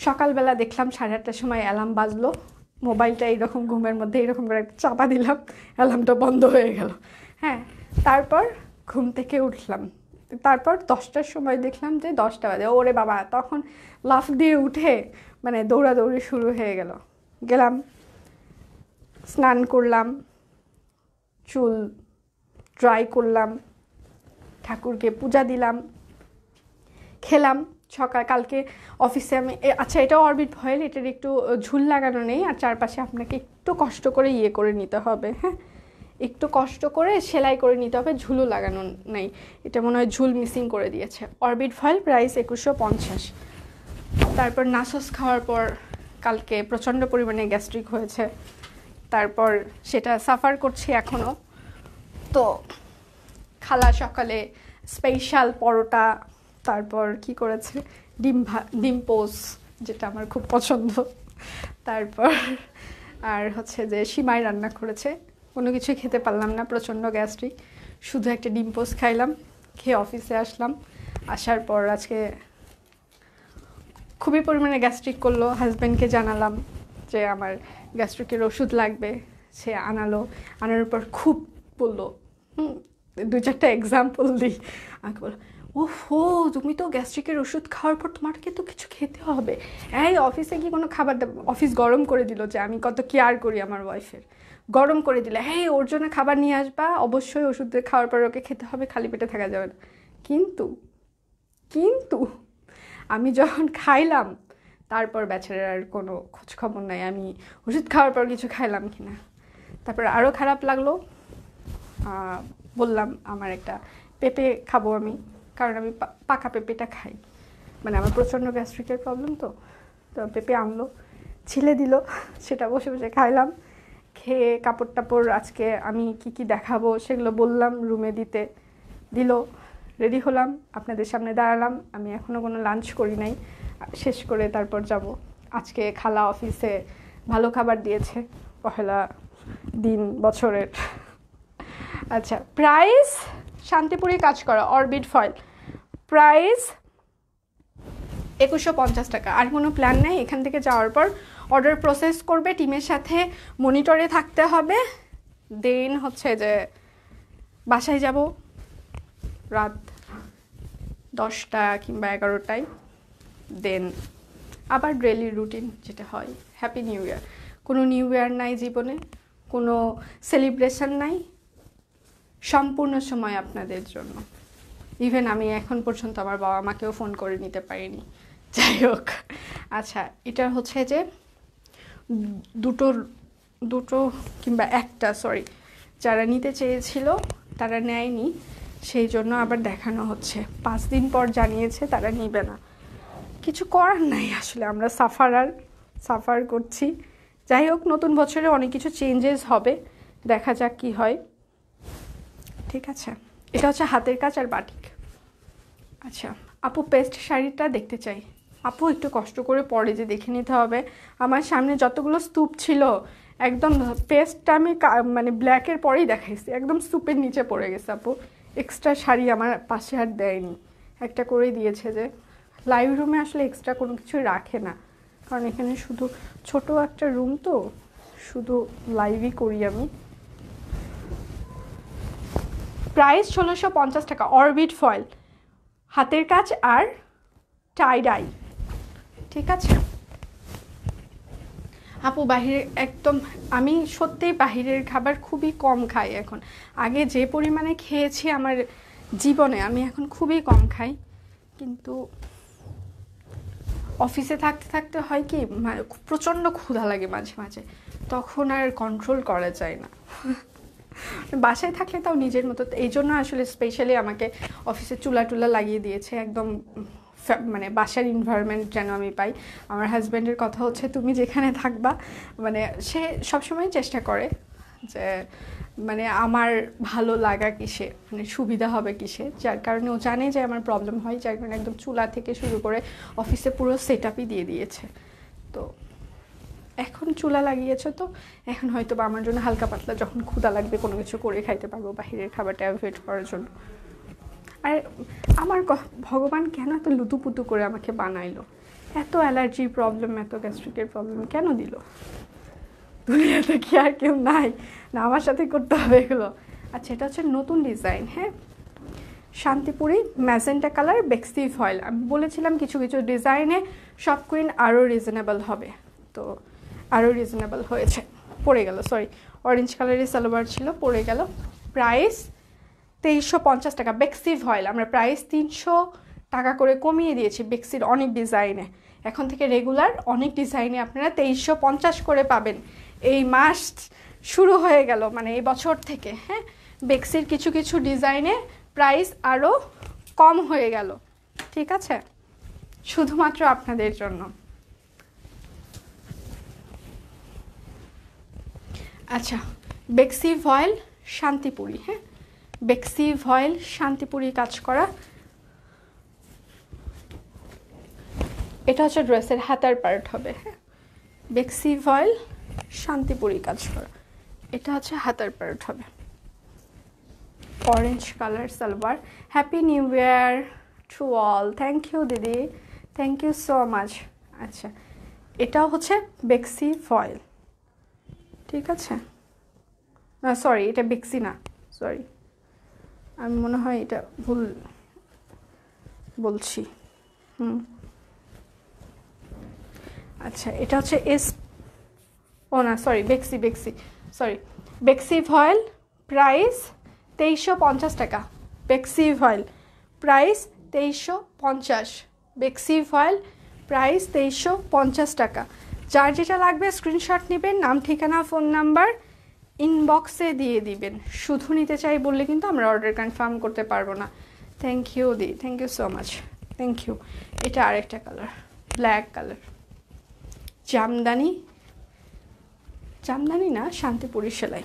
সকালবেলা দেখলাম 8:30টার সময় অ্যালার্ম বাজলো, মোবাইলটা এইরকম ঘুমের মধ্যে এইরকম করে একটা চাপা দিলাম, অ্যালার্মটা বন্ধ হয়ে গেল। হ্যাঁ, তারপর ঘুম থেকে উঠলাম, তারপর 10টার সময় দেখলাম যে 10টা বাজে, ওরে বাবা, তখন লাফ দিয়ে উঠে মানে দৌড়াদৌড়ি শুরু হয়ে গেল। গেলাম, স্নান করলাম, চুল ড্রাই করলাম, ঠাকুরকে পূজা দিলাম, খেলাম। কালকে অফিসে আমি, আচ্ছা এটাও অরবিট ফয়েল, এটার একটু ঝুল লাগানো নেই, আর চারপাশে আপনাকে একটু কষ্ট করে ইয়ে করে নিতে হবে, হ্যাঁ, একটু কষ্ট করে সেলাই করে নিতে হবে, ঝুলও লাগানো নেই, এটা মনে হয় ঝুল মিসিং করে দিয়েছে। Orbit foil, price 2150। তারপর নাসস খাওয়ার পর কালকে প্রচণ্ড পরিমাণে গ্যাস্ট্রিক হয়েছে, তারপর সেটা সাফার করছি এখনও। তো খালা সকালে স্পেশাল পরোটা, তারপর কি করেছে, ডিম পোস, যেটা আমার খুব পছন্দ, তারপর আর হচ্ছে যে সিমাই রান্না করেছে। কোনো কিছুই খেতে পারলাম না, প্রচণ্ড গ্যাস্ট্রিক, শুধু একটা ডিম পোস খাইলাম, খেয়ে অফিসে আসলাম। আসার পর আজকে খুবই পরিমাণে গ্যাস্ট্রিক করলো, হাজব্যান্ডকে জানালাম যে আমার গ্যাস্ট্রিকের ওষুধ লাগবে, সে আনালো, আনার পর খুব বললো, 2-4টা এক্সাম্পল দিই, আমাকে বললো ওহো তুমি তো গ্যাস্ট্রিকের ওষুধ খাওয়ার পর তোমাকে তো কিছু খেতে হবে, এই অফিসে কি কোনো খাবার দাবার, অফিস গরম করে দিল, যে আমি কত কেয়ার করি আমার ওয়াইফের, গরম করে দিলে, হ্যাঁ ওর জন্য খাবার নিয়ে আসবা, অবশ্যই ওষুধ খাওয়ার পর ওকে খেতে হবে, খালি পেটে থাকা যাবে না। কিন্তু আমি যখন খাইলাম তারপর বেচারার আর কোনো খোঁজখবর নাই আমি ওষুধ খাওয়ার পর কিছু খাইলাম কি না। তারপর আরও খারাপ লাগলো, বললাম আমার একটা পেঁপে খাবো আমি, কারণ আমি পাকা পেঁপেটা খাই, মানে আমার প্রচণ্ড গ্যাস্ট্রিকের প্রবলেম, তো পেঁপে আনলো, ছিলে দিল, সেটা বসে বসে খাইলাম। খেয়ে কাপড় টাপড় আজকে আমি কি দেখাবো সেগুলো বললাম, রুমে দিল, রেডি হলাম, আপনাদের সামনে দাঁড়ালাম। আমি এখনও কোনো লাঞ্চ করি নাই, শেষ করে তারপর যাব। আজকে খালা অফিসে ভালো খাবার দিয়েছে, পহেলা দিন বছরের। আচ্ছা, প্রাইস শান্তিপুরি কাজ করা অরবিট ফয়েল, প্রাইস 2150 টাকা। আর কোনো প্ল্যান নেই, এখান থেকে যাওয়ার পর অর্ডার প্রসেস করবে, টিমের সাথে মনিটরে থাকতে হবে, দেন হচ্ছে যে বাসায় যাব রাত 10টা কিংবা 11টায়, দেন আবার ডেইলি রুটিন যেটা হয়। হ্যাপি নিউ ইয়ার। কোনো নিউ ইয়ার নাই জীবনে, কোনো সেলিব্রেশন নাই, সম্পূর্ণ সময় আপনাদের জন্য। ইভেন আমি এখন পর্যন্ত আমার বাবা মাকেও ফোন করে নিতে পারিনি। যাই হোক, আচ্ছা, এটা হচ্ছে যে দুটো কিংবা একটা, সরি, যারা নিতে চেয়েছিল তারা নেয়নি, সেই জন্য আবার দেখানো হচ্ছে। 5 দিন পর জানিয়েছে তারা নিবে না, কিছু করার নাই আসলে, আমরা সাফার করছি। যাই হোক, নতুন বছরে অনেক কিছু চেঞ্জেস হবে, দেখা যাক কি হয়। ঠিক আছে, এটা হচ্ছে হাতের কাজ আর বাটিক। আচ্ছা আপু, পেস্ট শাড়িটা দেখতে চাই। আপু একটু কষ্ট করে পরে যে দেখে নিতে হবে। আমার সামনে যতগুলো স্তূপ ছিল, একদম পেস্টটা আমি মানে ব্ল্যাকের পরেই দেখাইছি, একদম স্তূপের নিচে পড়ে গেছে। আপু এক্সট্রা শাড়ি আমার পাশে আর দেয়নি, একটা করেই দিয়েছে। যে লাইভ রুমে আসলে এক্সট্রা কোনো কিছু রাখে না, কারণ এখানে শুধু ছোট একটা রুম, তো শুধু লাইভই করি আমি। প্রাইস 1650 টাকা, অরবিট ফয়েল, হাতের কাজ আর টাই ডাই। ঠিক আছে আপু, বাহিরে একদম, আমি সত্যিই বাহিরের খাবার খুবই কম খাই এখন। আগে যে পরিমাণে খেয়েছি আমার জীবনে, আমি এখন খুবই কম খাই। কিন্তু অফিসে থাকতে থাকতে হয় কি, প্রচণ্ড ক্ষুধা লাগে মাঝে মাঝে, তখন আর কন্ট্রোল করা যায় না। বাসায় থাকলে তাও নিজের মতো, এই জন্য আসলে স্পেশালি আমাকে অফিসে চুলা টুলা লাগিয়ে দিয়েছে, একদম মানে বাসার এনভায়রনমেন্ট যেন আমি পাই। আমার হাজব্যান্ডের কথা হচ্ছে, তুমি যেখানে থাকবা, মানে সে সবসময় চেষ্টা করে যে মানে আমার ভালো লাগা কিসে, মানে সুবিধা হবে কিসে, যার কারণে ও জানে যে আমার প্রবলেম হয়, যার কারণে একদম চুলা থেকে শুরু করে অফিসে পুরো সেট আপই দিয়ে দিয়েছে। তো এখন চুলা লাগিয়েছে, তো এখন হয়তো বা আমার জন্য হালকা পাতলা যখন ক্ষুধা লাগবে কোনো কিছু করে খাইতে পারবো, বাহিরের খাবারটা অ্যাভয়েড করার জন্য। আর আমার ভগবান কেন এত লুতুপুতু করে আমাকে বানাইলো, এত অ্যালার্জির প্রবলেম, এত গ্যাস্ট্রিকের প্রবলেম কেন দিল? দুনিয়াতে কি আর কেউ নাই না আমার সাথে করতে হবে এগুলো? আচ্ছা, এটা হচ্ছে নতুন ডিজাইন, হ্যাঁ, শান্তিপুরি ম্যাজেন্টা কালার, বেক্সি ফয়েল। আমি বলেছিলাম কিছু কিছু ডিজাইনে সব কুইন আরও রিজনেবল হবে, তো আরও রিজনেবল হয়েছে। পড়ে গেল, সরি, অরেঞ্জ কালারের সালোয়ার ছিল, পড়ে গেল। প্রাইস 2350 টাকা, বেক্সি ফয়েল। আমরা প্রাইস 300 টাকা করে কমিয়ে দিয়েছি বেক্সির অনেক ডিজাইনে। এখন থেকে রেগুলার অনেক ডিজাইনে আপনারা 2350 করে পাবেন। এই মাস শুরু হয়ে গেল, মানে এই বছর থেকে, হ্যাঁ, বেক্সির কিছু কিছু ডিজাইনে প্রাইস আরও কম হয়ে গেল। ঠিক আছে, শুধুমাত্র আপনাদের জন্য। আচ্ছা, বেক্সি ভয়েল শান্তিপুরি, হ্যাঁ, বেক্সি ভয়েল শান্তিপুরি কাজ করা। এটা হচ্ছে ড্রেসের হাতার পার্ট হবে, হ্যাঁ, বেক্সি ভয়েল শান্তিপুরি কাজ করা, এটা হচ্ছে হাতার পার্ট হবে। Orange colour salwar. Happy new year to all. Thank you দিদি, থ্যাংক ইউ সো মাচ। আচ্ছা, এটাও হচ্ছে বেক্সি ফয়েল, ঠিক আছে, না সরি, এটা বেক্সি না, সরি, আমি মনে হয় এটা ভুল বলছি। আচ্ছা, এটা হচ্ছে ও না, সরি, বেক্সি, সরি, বেক্সি ভয়েল। প্রাইস 2350 টাকা, বেক্সি ভয়েল প্রাইস 2350, বেক্সি ভয়েল প্রাইস 2350 টাকা। যার যেটা লাগবে স্ক্রিনশট নেবেন, নাম ঠিকানা ফোন নাম্বার ইনবক্সে দিয়ে দিবেন। শুধু নিতে চাই বললে কিন্তু আমরা অর্ডার কনফার্ম করতে পারবো না। থ্যাংক ইউ দি, thank you so much, thank you. এটা আরেকটা কালার, ব্ল্যাক কালার, জামদানি না, শান্তিপুরি সেলাই।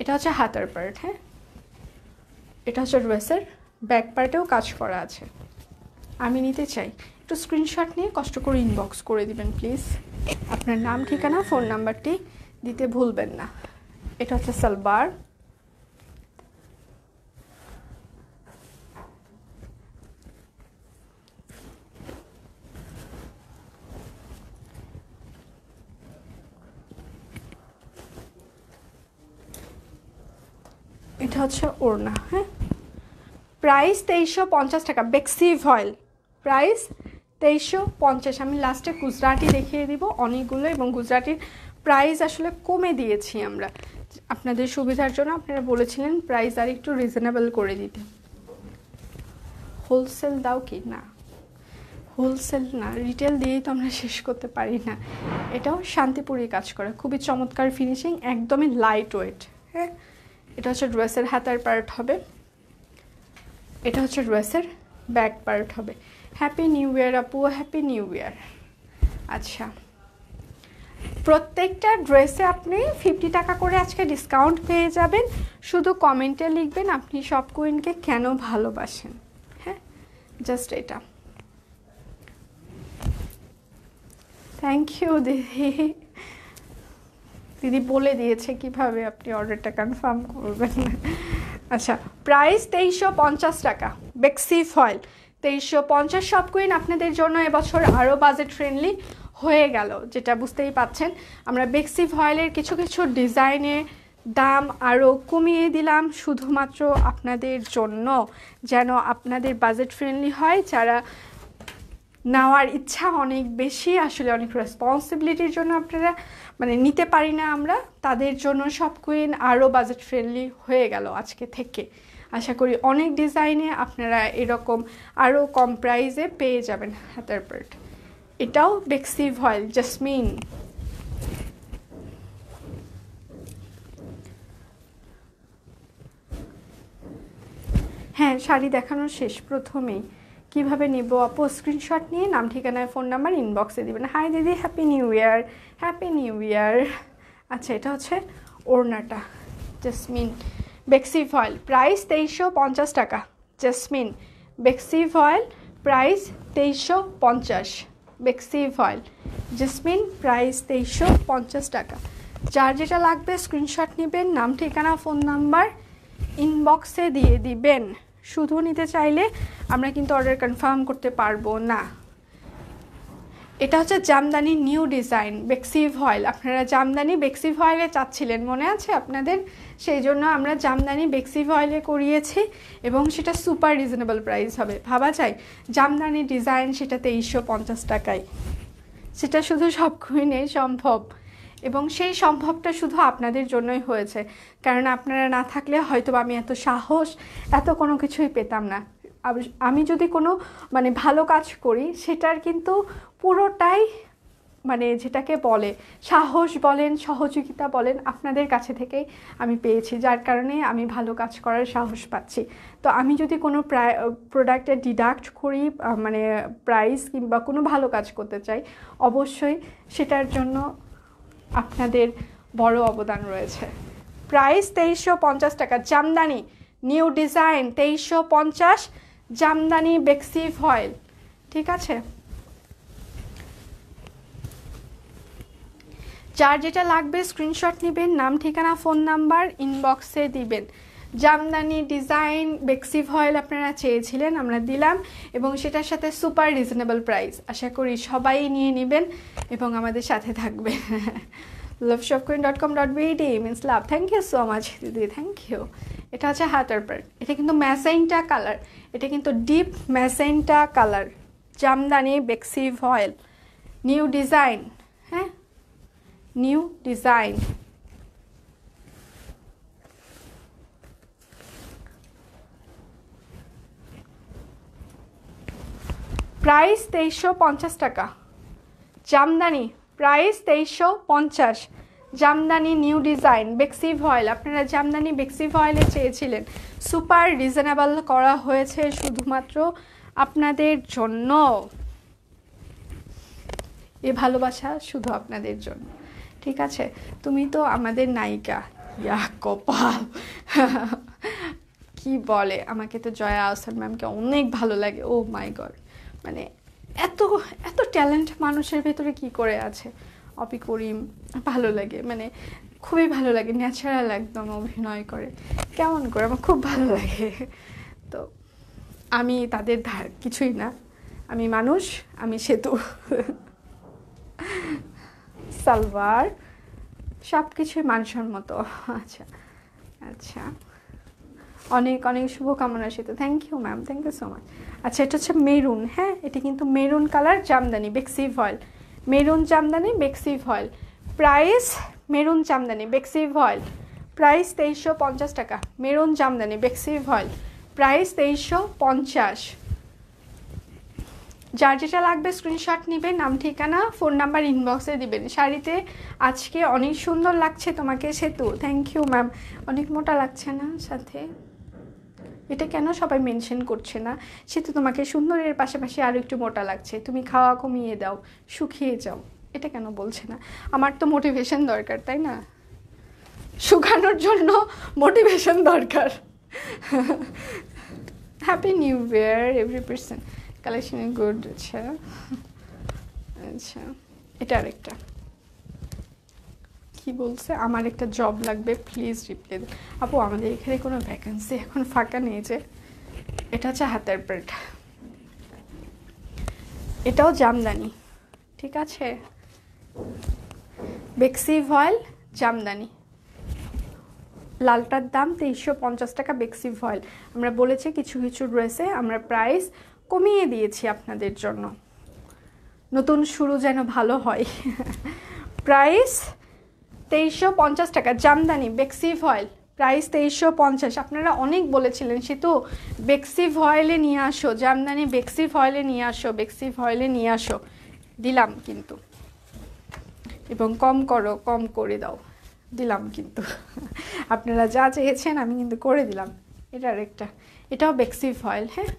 এটা হচ্ছে হাতার পার্ট, হ্যাঁ, এটা হচ্ছে ড্রেসের ব্যাক পার্টেও কাজ করা আছে। আমি নিতে চাই, একটু স্ক্রিনশট নিয়ে কষ্ট করে ইনবক্স করে দিবেন প্লিজ। আপনার নাম ঠিকানা ফোন নাম্বারটি দিতে ভুলবেন না। এটা হচ্ছে সালোয়ার, এটা হচ্ছে ওড়না, হ্যাঁ, প্রাইস 2350 টাকা, বেক্সি ভয়েল প্রাইস 2350। আমি লাস্টে গুজরাটি দেখিয়ে দিব অনেকগুলো, এবং গুজরাটির প্রাইস আসলে কমে দিয়েছি আমরা আপনাদের সুবিধার জন্য। আপনারা বলেছিলেন প্রাইস আর একটু রিজনেবল করে দিতে। হোলসেল দাও কি? না, হোলসেল না, রিটেল দিয়েই তো আমরা শেষ করতে পারি না। এটাও শান্তিপুরি কাজ করে, খুবই চমৎকার ফিনিশিং, একদমই লাইট ওয়েট। হ্যাঁ, এটা হচ্ছে ড্রেসের হাতার পার্ট হবে, এটা হচ্ছে ড্রেসের ব্যাক পার্ট হবে। হ্যাপি নিউ ইয়ার আপু, হ্যাপি নিউ ইয়ার। আচ্ছা, প্রত্যেকটা ড্রেসে আপনি 50 টাকা করে আজকে ডিসকাউন্ট পেয়ে যাবেন। শুধু কমেন্টে লিখবেন আপনি সব কুইনকে কেন ভালোবাসেন। হ্যাঁ, জাস্ট এটা। থ্যাংক ইউ দিদি। দিদি বলে দিয়েছে কিভাবে আপনি অর্ডারটা কনফার্ম করবেন। আচ্ছা, প্রাইস 2350 টাকা, বেক্সি ফয়েল 2350। সব কুইন আপনাদের জন্য এবছর আরও বাজেট ফ্রেন্ডলি হয়ে গেল, যেটা বুঝতেই পাচ্ছেন। আমরা বেক্সি ফয়েলের কিছু কিছু ডিজাইনের দাম আরও কমিয়ে দিলাম শুধুমাত্র আপনাদের জন্য, যেন আপনাদের বাজেট ফ্রেন্ডলি হয়। যারা নেওয়ার ইচ্ছা অনেক বেশি, আসলে অনেক রেসপন্সিবিলিটির জন্য আপনারা মানে নিতে পারি না আমরা, তাদের জন্য সব কুইন আরও বাজেট ফ্রেন্ডলি হয়ে গেল আজকে থেকে। আশা করি অনেক ডিজাইনে আপনারা এরকম আরও কম প্রাইসে পেয়ে যাবেন হাতার পার্ট। এটাও বেক্সি ফয়েল জাসমিন। হ্যাঁ, শাড়ি দেখানো শেষ। প্রথমেই কিভাবে নিব আপু? স্ক্রিনশট নিয়ে নাম, ঠিকানায়, ফোন নাম্বার ইনবক্সে দিবেন। হাই দিদি, happy new year, happy new ইয়ার। আচ্ছা, এটা হচ্ছে ওড়নাটা, জাসমিন বেক্সি ফয়েল, প্রাইস 2350 টাকা। জাসমিন বেক্সি ফয়েল, প্রাইস 2350। বেক্সি ফয়েল জাসমিন, প্রাইস 2350 টাকা। যার যেটা লাগবে স্ক্রিনশট নেবেন, নাম, ঠিকানা, ফোন নাম্বার ইনবক্সে দিয়ে দিবেন। শুধু নিতে চাইলে আমরা কিন্তু অর্ডার কনফার্ম করতে পারবো না। এটা হচ্ছে জামদানি নিউ ডিজাইন বেক্সি ফয়েল। আপনারা জামদানি বেক্সি ফয়েলে চাচ্ছিলেন, মনে আছে আপনাদের? সেই জন্য আমরা জামদানি বেক্সি ফয়েলে করিয়েছি এবং সেটা সুপার রিজনেবল প্রাইস হবে। ভাবা যায় জামদানি ডিজাইন সেটা 2350 টাকায়, সেটা শুধু সব কুইনে সম্ভব। এবং সেই সম্ভবটা শুধু আপনাদের জন্যই হয়েছে, কারণ আপনারা না থাকলে হয়তো আমি এত সাহস এত কোনো কিছুই পেতাম না। আমি যদি কোনো মানে ভালো কাজ করি সেটার কিন্তু পুরোটাই মানে যেটাকে বলে সাহস বলেন, সহযোগিতা বলেন, আপনাদের কাছে থেকেই আমি পেয়েছি, যার কারণে আমি ভালো কাজ করার সাহস পাচ্ছি। তো আমি যদি কোনো প্রোডাক্টে ডিডাক্ট করি মানে প্রাইস কিংবা কোনো ভালো কাজ করতে চাই, অবশ্যই সেটার জন্য আপনাদের বড় অবদান রয়েছে। প্রাইস 2350 টাকা। জামদানি নিউ ডিজাইন 2350, জামদানি বেক্সি ফয়েল। ঠিক আছে, যার যেটা লাগবে স্ক্রিনশট নেবেন, নাম, ঠিকানা, ফোন নাম্বার ইনবক্সে দিবেন। জামদানি ডিজাইন বেক্সি ফয়েল আপনারা চেয়েছিলেন, আমরা দিলাম, এবং সেটার সাথে সুপার রিজনেবল প্রাইস। আশা করি সবাই নিয়ে নেবেন এবং আমাদের সাথে থাকবেন। loveshopqueen.com.bd means love. Thank you so much দিদি, থ্যাংক ইউ। এটা হচ্ছে হাতার পার্ট, এটা কিন্তু ম্যাজেন্টা কালার, এটা কিন্তু ডিপ ম্যাজেন্টা কালার। জামদানি বেক্সি ফয়েল নিউ ডিজাইন। হ্যাঁ, নিউ ডিজাইন। প্রাইস 2350 টাকা। Jamdani price 2350। Jamdani new design বেক্সি ফয়েল। আপনারা জামদানি বেক্সি ফয়েলে চেয়েছিলেন, সুপার রিজনেবল করা হয়েছে শুধুমাত্র আপনাদের জন্য। এ ভালোবাসা শুধু আপনাদের জন্য। ঠিক আছে, তুমি তো আমাদের নায়িকা। ইয়া কপাল, কি বলে, আমাকে তো জয়া আহসান ম্যামকে অনেক ভালো লাগে। ও মাই গড, মানে এত এত ট্যালেন্ট মানুষের ভেতরে কি করে আছে। অপি করিম ভালো লাগে, মানে খুবই ভালো লাগে, ন্যাচারাল একদম অভিনয় করে, কেমন করে, আমার খুব ভালো লাগে। তো আমি তাদের কিছুই না, আমি মানুষ, আমি সেতু। সালওয়ার সব কিছুই মানসম্মত। আচ্ছা আচ্ছা, অনেক অনেক শুভকামনা Setu. Thank you ma'am, thank you so much. আচ্ছা, এটা হচ্ছে মেরুন। হ্যাঁ, এটা কিন্তু মেরুন কালার জামদানি বেক্সি ফয়েল, মেরুন জামদানি বেক্সি ফয়েল। প্রাইস মেরুন জামদানি বেক্সি ভয়েল, প্রাইস 2350 টাকা। মেরুন জামদানি বেক্সি ভয়েল, প্রাইস 2350। যার যেটা লাগবে স্ক্রিনশট নেবেন, নাম ঠিকানা ফোন নাম্বার ইনবক্সে দিবেন। শাড়িতে আজকে অনেক সুন্দর লাগছে তোমাকে সেতু, থ্যাংক ইউ ম্যাম। অনেক মোটা লাগছে না সাথে? এটা কেন সবাই মেনশন করছে না? সেতু তোমাকে সুন্দরের পাশাপাশি আরও একটু মোটা লাগছে, তুমি খাওয়া কমিয়ে দাও, শুকিয়ে যাও, এটা কেন বলছে না? আমার তো মোটিভেশন দরকার, তাই না? শুকানোর জন্য মোটিভেশন দরকার। হ্যাপি নিউ ইয়ার এভরি পার্সন, কালেকশন গুড। আচ্ছা আচ্ছা, এটা আরেকটা কি বলছে, আমার একটা জব লাগবে প্লিজ রিপ্লাই দিন। আপু আমাদের এখানে কোনো ভ্যাকেন্সি এখন ফাঁকা নেই যে। এটা হচ্ছে হাতের প্যান্ট, এটাও জামদানি, ঠিক আছে? বেক্সি ভয়েল জামদানি, লালটার দাম 2350 টাকা বেক্সি ভয়েল। আমরা বলেছি কিছু কিছু ড্রেসে আমরা প্রাইস কমিয়ে দিয়েছি আপনাদের জন্য, নতুন শুরু যেন ভালো হয়। প্রাইস 2350 টাকা জামদানি বেক্সি ভয়েল, প্রাইস 2350। আপনারা অনেক বলেছিলেন সেতু বেক্সি ভয়েলে নিয়ে আসো, জামদানি বেক্সি ভয়েলে নিয়ে আসো, বেক্সি ভয়েলে নিয়ে আসো, দিলাম কিন্তু, এবং কম করো, কম করে দাও, দিলাম কিন্তু। আপনারা যা চেয়েছেন আমি কিন্তু করে দিলাম। এটা আরেকটা, এটাও বেক্সি ভয়েল, হ্যাঁ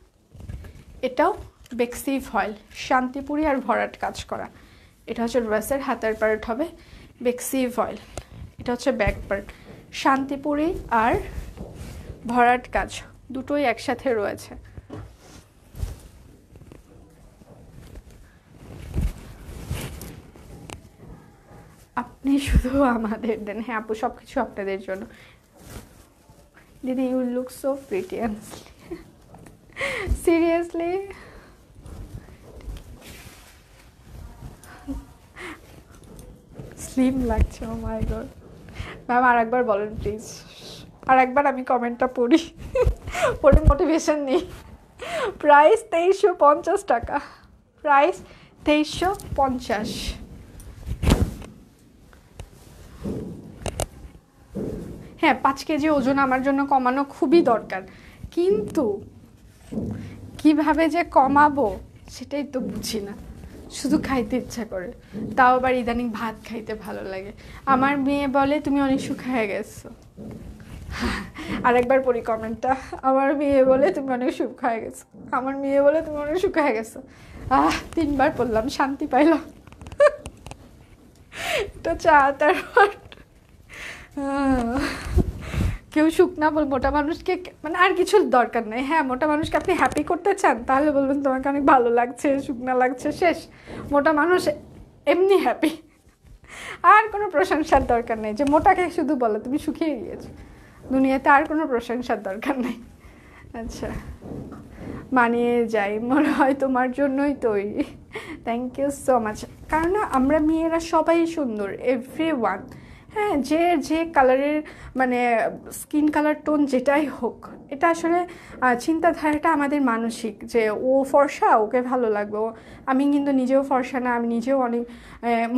এটাও বেক্সি ভয়েল, শান্তিপুরি আর ভরাট কাজ করা। এটা হচ্ছে ড্রেসের হাতার পার্ট হবে বেক্সি ভয়েল, এটা হচ্ছে ব্যাক পার্ট, শান্তিপুরি আর ভরাট কাজ দুটোই একসাথে রয়েছে। আপনি শুধু আমাদের দেন, হ্যাঁ আপু সব কিছু আপনাদের জন্য। দিদি you look so pretty, seriously? Slim লাগছে, ও মাই গড। ম্যাম আর একবার বলেন প্লিজ, আর একবার আমি কমেন্টটা পড়ি, পড়ে মোটিভেশন নিই। প্রাইস 2350 টাকা, প্রাইস 2350। হ্যাঁ 5 কেজি ওজন আমার জন্য কমানো খুবই দরকার, কিন্তু কিভাবে যে কমাবো সেটাই তো বুঝি না, শুধু খাইতে ইচ্ছা করে, তাও আবার ইদানিং ভাত খাইতে ভালো লাগে। আমার মেয়ে বলে তুমি অনেক শুকায় গেছো। আরেকবার পড়ি কমেন্টটা, আমার মেয়ে বলে তুমি অনেক শুকায় গেছো, আমার মেয়ে বলে তুমি অনেক শুকায় গেছো। 3বার পড়লাম, শান্তি পাইলাম। এটা চাটার কেউ শুকনা বল, মোটা মানুষকে মানে আর কিছু দরকার নেই। হ্যাঁ মোটা মানুষকে আপনি হ্যাপি করতে চান তাহলে বলবেন তোমাকে অনেক ভালো লাগছে, শুকনা লাগছে, শেষ। মোটা মানুষ এমনি হ্যাপি, আর কোনো প্রশংসার দরকার নেই। যে মোটাকে শুধু বলো তুমি শুকিয়ে গিয়েছো, দুনিয়াতে আর কোনো প্রশংসার দরকার নেই। আচ্ছা মানিয়ে যাই, মনে হয় তোমার জন্যই তৈরি। Thank you so much. কারণ আমরা মেয়েরা সবাই সুন্দর, এভরিওয়ান। হ্যাঁ যে যে কালারের মানে স্কিন কালার টোন যেটাই হোক, এটা আসলে চিন্তাধারাটা আমাদের মানসিক, যে ও ফর্সা ওকে ভালো লাগবে। আমি কিন্তু নিজেও ফর্সা না, আমি নিজেও অনেক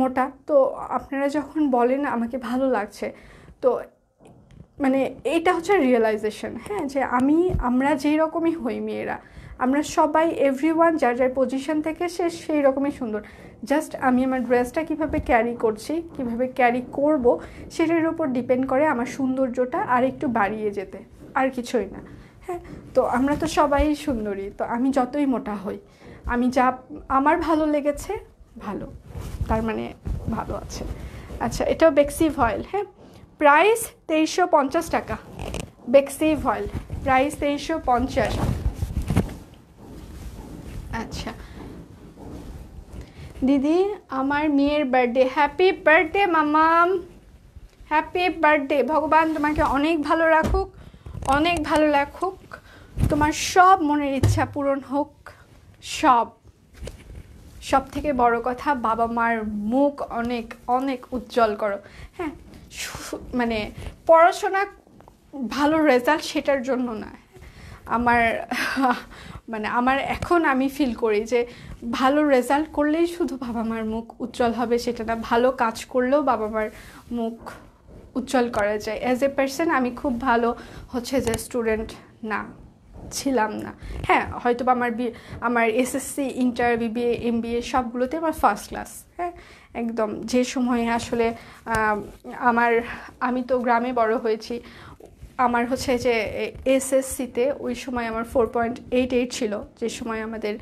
মোটা, তো আপনারা যখন বলেন আমাকে ভালো লাগছে, তো মানে এইটা হচ্ছে রিয়েলাইজেশন, হ্যাঁ যে আমরা যেই রকমই হই মেয়েরা, আমরা সবাই এভরিওয়ান যার যার পজিশন থেকে সেই রকমই সুন্দর। জাস্ট আমি আমার ড্রেসটা কীভাবে ক্যারি করছি, কীভাবে ক্যারি করব, সেটার উপর ডিপেন্ড করে আমার সৌন্দর্যটা আর একটু বাড়িয়ে যেতে, আর কিছুই না। হ্যাঁ তো আমরা তো সবাই সুন্দরী, তো আমি যতই মোটা হই, আমি যা আমার ভালো লেগেছে ভালো, তার মানে ভালো আছে। আচ্ছা এটাও বেক্সি ভয়েল, হ্যাঁ প্রাইস 2350 টাকা, বেক্সি ভয়েল, প্রাইস 2350। আচ্ছা দিদি আমার মেয়ের বার্থডে, হ্যাপি বার্থডে মামাম, হ্যাপি বার্থডে। ভগবান তোমাকে অনেক ভালো রাখুক, অনেক ভালো রাখুক, তোমার সব মনের ইচ্ছা পূরণ হোক, সব থেকে বড় কথা বাবা মার মুখ অনেক অনেক উজ্জ্বল করো। হ্যাঁ মানে পড়াশোনা ভালো রেজাল্ট সেটার জন্য না, আমার মানে আমার এখন আমি ফিল করি যে ভালো রেজাল্ট করলেই শুধু বাবা মার মুখ উজ্জ্বল হবে সেটা না, ভালো কাজ করলেও বাবা মার মুখ উজ্জ্বল করা যায়। অ্যাজ এ পার্সন আমি খুব ভালো হচ্ছে যে স্টুডেন্ট না ছিলাম না। হ্যাঁ, হয়তো বা আমার এসএসসি, ইন্টার, বিবিএ, এমবিএ সবগুলোতে আমার ফার্স্ট ক্লাস। হ্যাঁ, একদম যে সময়ে আসলে আমি তো গ্রামে বড় হয়েছি, আমার হচ্ছে যে এসএসসিতে ওই সময় আমার 4.88 ছিল, যে সময় আমাদের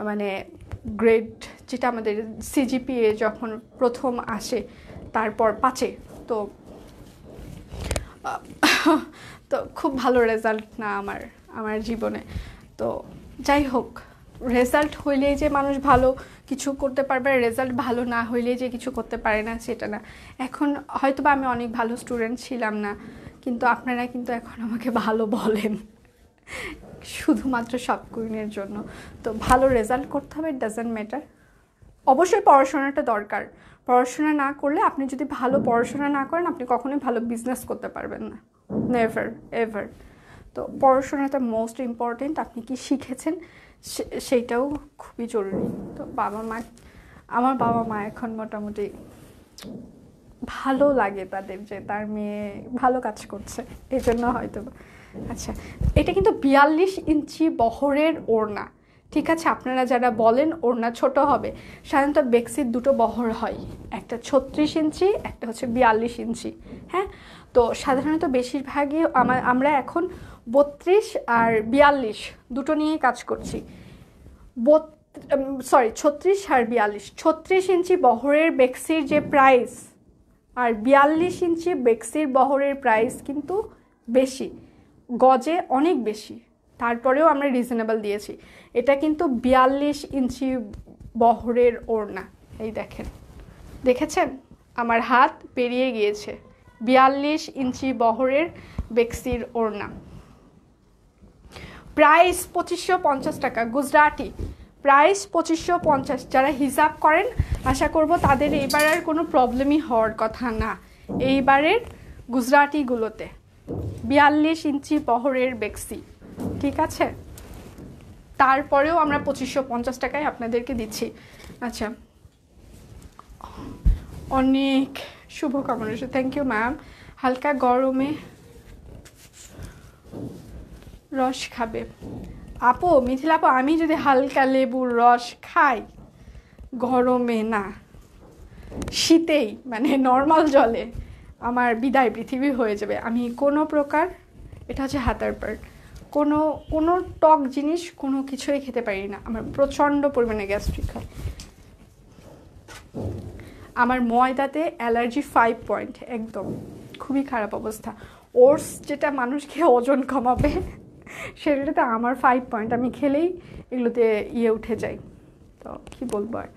মানে গ্রেড যেটা আমাদের সিজিপিএ যখন প্রথম আসে তারপর 5-এ, তো তো খুব ভালো রেজাল্ট না আমার জীবনে। তো যাই হোক, রেজাল্ট হইলেই যে মানুষ ভালো কিছু করতে পারবে, রেজাল্ট ভালো না হইলেই যে কিছু করতে পারে না সেটা না। এখন হয়তো বা আমি অনেক ভালো স্টুডেন্ট ছিলাম না, কিন্তু আপনারা কিন্তু এখন আমাকে ভালো বলেন শুধুমাত্র সব কুইনের জন্য। তো ভালো রেজাল্ট করতে হবে, ইট ডাজন্ট ম্যাটার। অবশ্যই পড়াশোনাটা দরকার, পড়াশোনা না করলে, আপনি যদি ভালো পড়াশোনা না করেন আপনি কখনোই ভালো বিজনেস করতে পারবেন না, নেভার এভার। তো পড়াশোনাটা মোস্ট ইম্পর্টেন্ট, আপনি কি শিখেছেন সেইটাও খুবই জরুরি। তো আমার বাবা মা এখন মোটামুটি ভালো লাগে তাদের যে তার মেয়ে ভালো কাজ করছে, এই জন্য হয়তো। আচ্ছা, এটা কিন্তু 42 ইঞ্চি বহরের ওড়না, ঠিক আছে? আপনারা যারা বলেন ওড়না ছোট হবে, সাধারণত বেক্সির দুটো বহর হয়, একটা 36 ইঞ্চি, একটা হচ্ছে 42 ইঞ্চি। হ্যাঁ, তো সাধারণত বেশিরভাগই আমরা এখন 32 আর 42 দুটো নিয়েই কাজ করছি। 36 আর 42, 36 ইঞ্চি বহরের বেক্সির যে প্রাইস আর 42 ইঞ্চি বেক্সির বহরের প্রাইস কিন্তু বেশি, গজে অনেক বেশি, তারপরেও আমরা রিজনেবল দিয়েছি। এটা কিন্তু 42 ইঞ্চি বহরের ওড়না, এই দেখেন, দেখেছেন আমার হাত পেরিয়ে গিয়েছে। 42 ইঞ্চি বহরের বেক্সির ওড়না, প্রাইস 2550 টাকা, গুজরাটি, প্রাইস 2550। যারা হিসাব করেন আশা করব তাদের এইবার আর কোনো প্রবলেমই হওয়ার কথা না এইবারের গুজরাটিগুলোতে। 42 ইঞ্চি বহরের বেক্সি, ঠিক আছে? তারপরেও আমরা 2550 টাকায় আপনাদেরকে দিচ্ছি। আচ্ছা, অনেক শুভকামনা, থ্যাংক ইউ ম্যাম। হালকা গরমে রস খাবে আপু, মিথিলা আপু, আমি যদি হালকা লেবুর রস খাই গরমে না, শীতেই, মানে নর্মাল জলে, আমার বিদায় পৃথিবী হয়ে যাবে। আমি কোনো প্রকার, এটা হচ্ছে হাতার পার্ট, কোনো টক জিনিস কোনো কিছুই খেতে পারি না, আমার প্রচণ্ড পরিমাণে গ্যাস্ট্রিক হয়। আমার ময়দাতে অ্যালার্জি 5 পয়েন্ট, একদম খুবই খারাপ অবস্থা। ওটস যেটা মানুষকে ওজন কমাবে সেটাতে আমার 5 পয়েন্ট, আমি খেলেই এগুলোতে উঠে যাই। তো কি বলবো আর।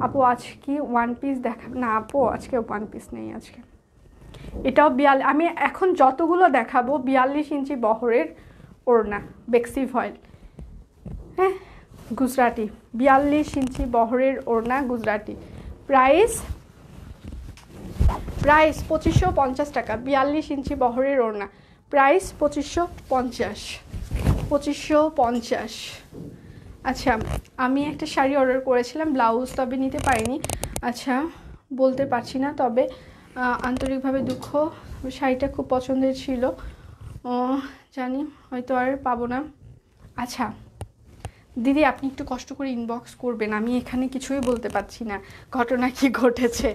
আপু আজ কি ওয়ান পিস দেখাব না? আপু আজকে ওয়ান পিস নেই আজকে। এটাও আমি এখন যতগুলো দেখাবো 42 ইঞ্চি বহরের ওড়না, বেক্সি ভয়েল, হ্যাঁ, গুজরাটি, 42 ইঞ্চি বহরের ওড়না গুজরাটি, প্রাইস 2550 টাকা। 42 ইঞ্চি বহরের ওড়না, প্রাইস 2550। আচ্ছা, আমি একটা শাড়ি অর্ডার করেছিলাম, ব্লাউজ তবে নিতে পারিনি। আচ্ছা, বলতে পারছি না, তবে আন্তরিকভাবে দুঃখ, শাড়িটা খুব পছন্দের ছিল, জানি হয়তো আর পাবো না। আচ্ছা দিদি, আপনি একটু কষ্ট করে ইনবক্স করবেন, আমি এখানে কিছুই বলতে পারছি না ঘটনা কি ঘটেছে।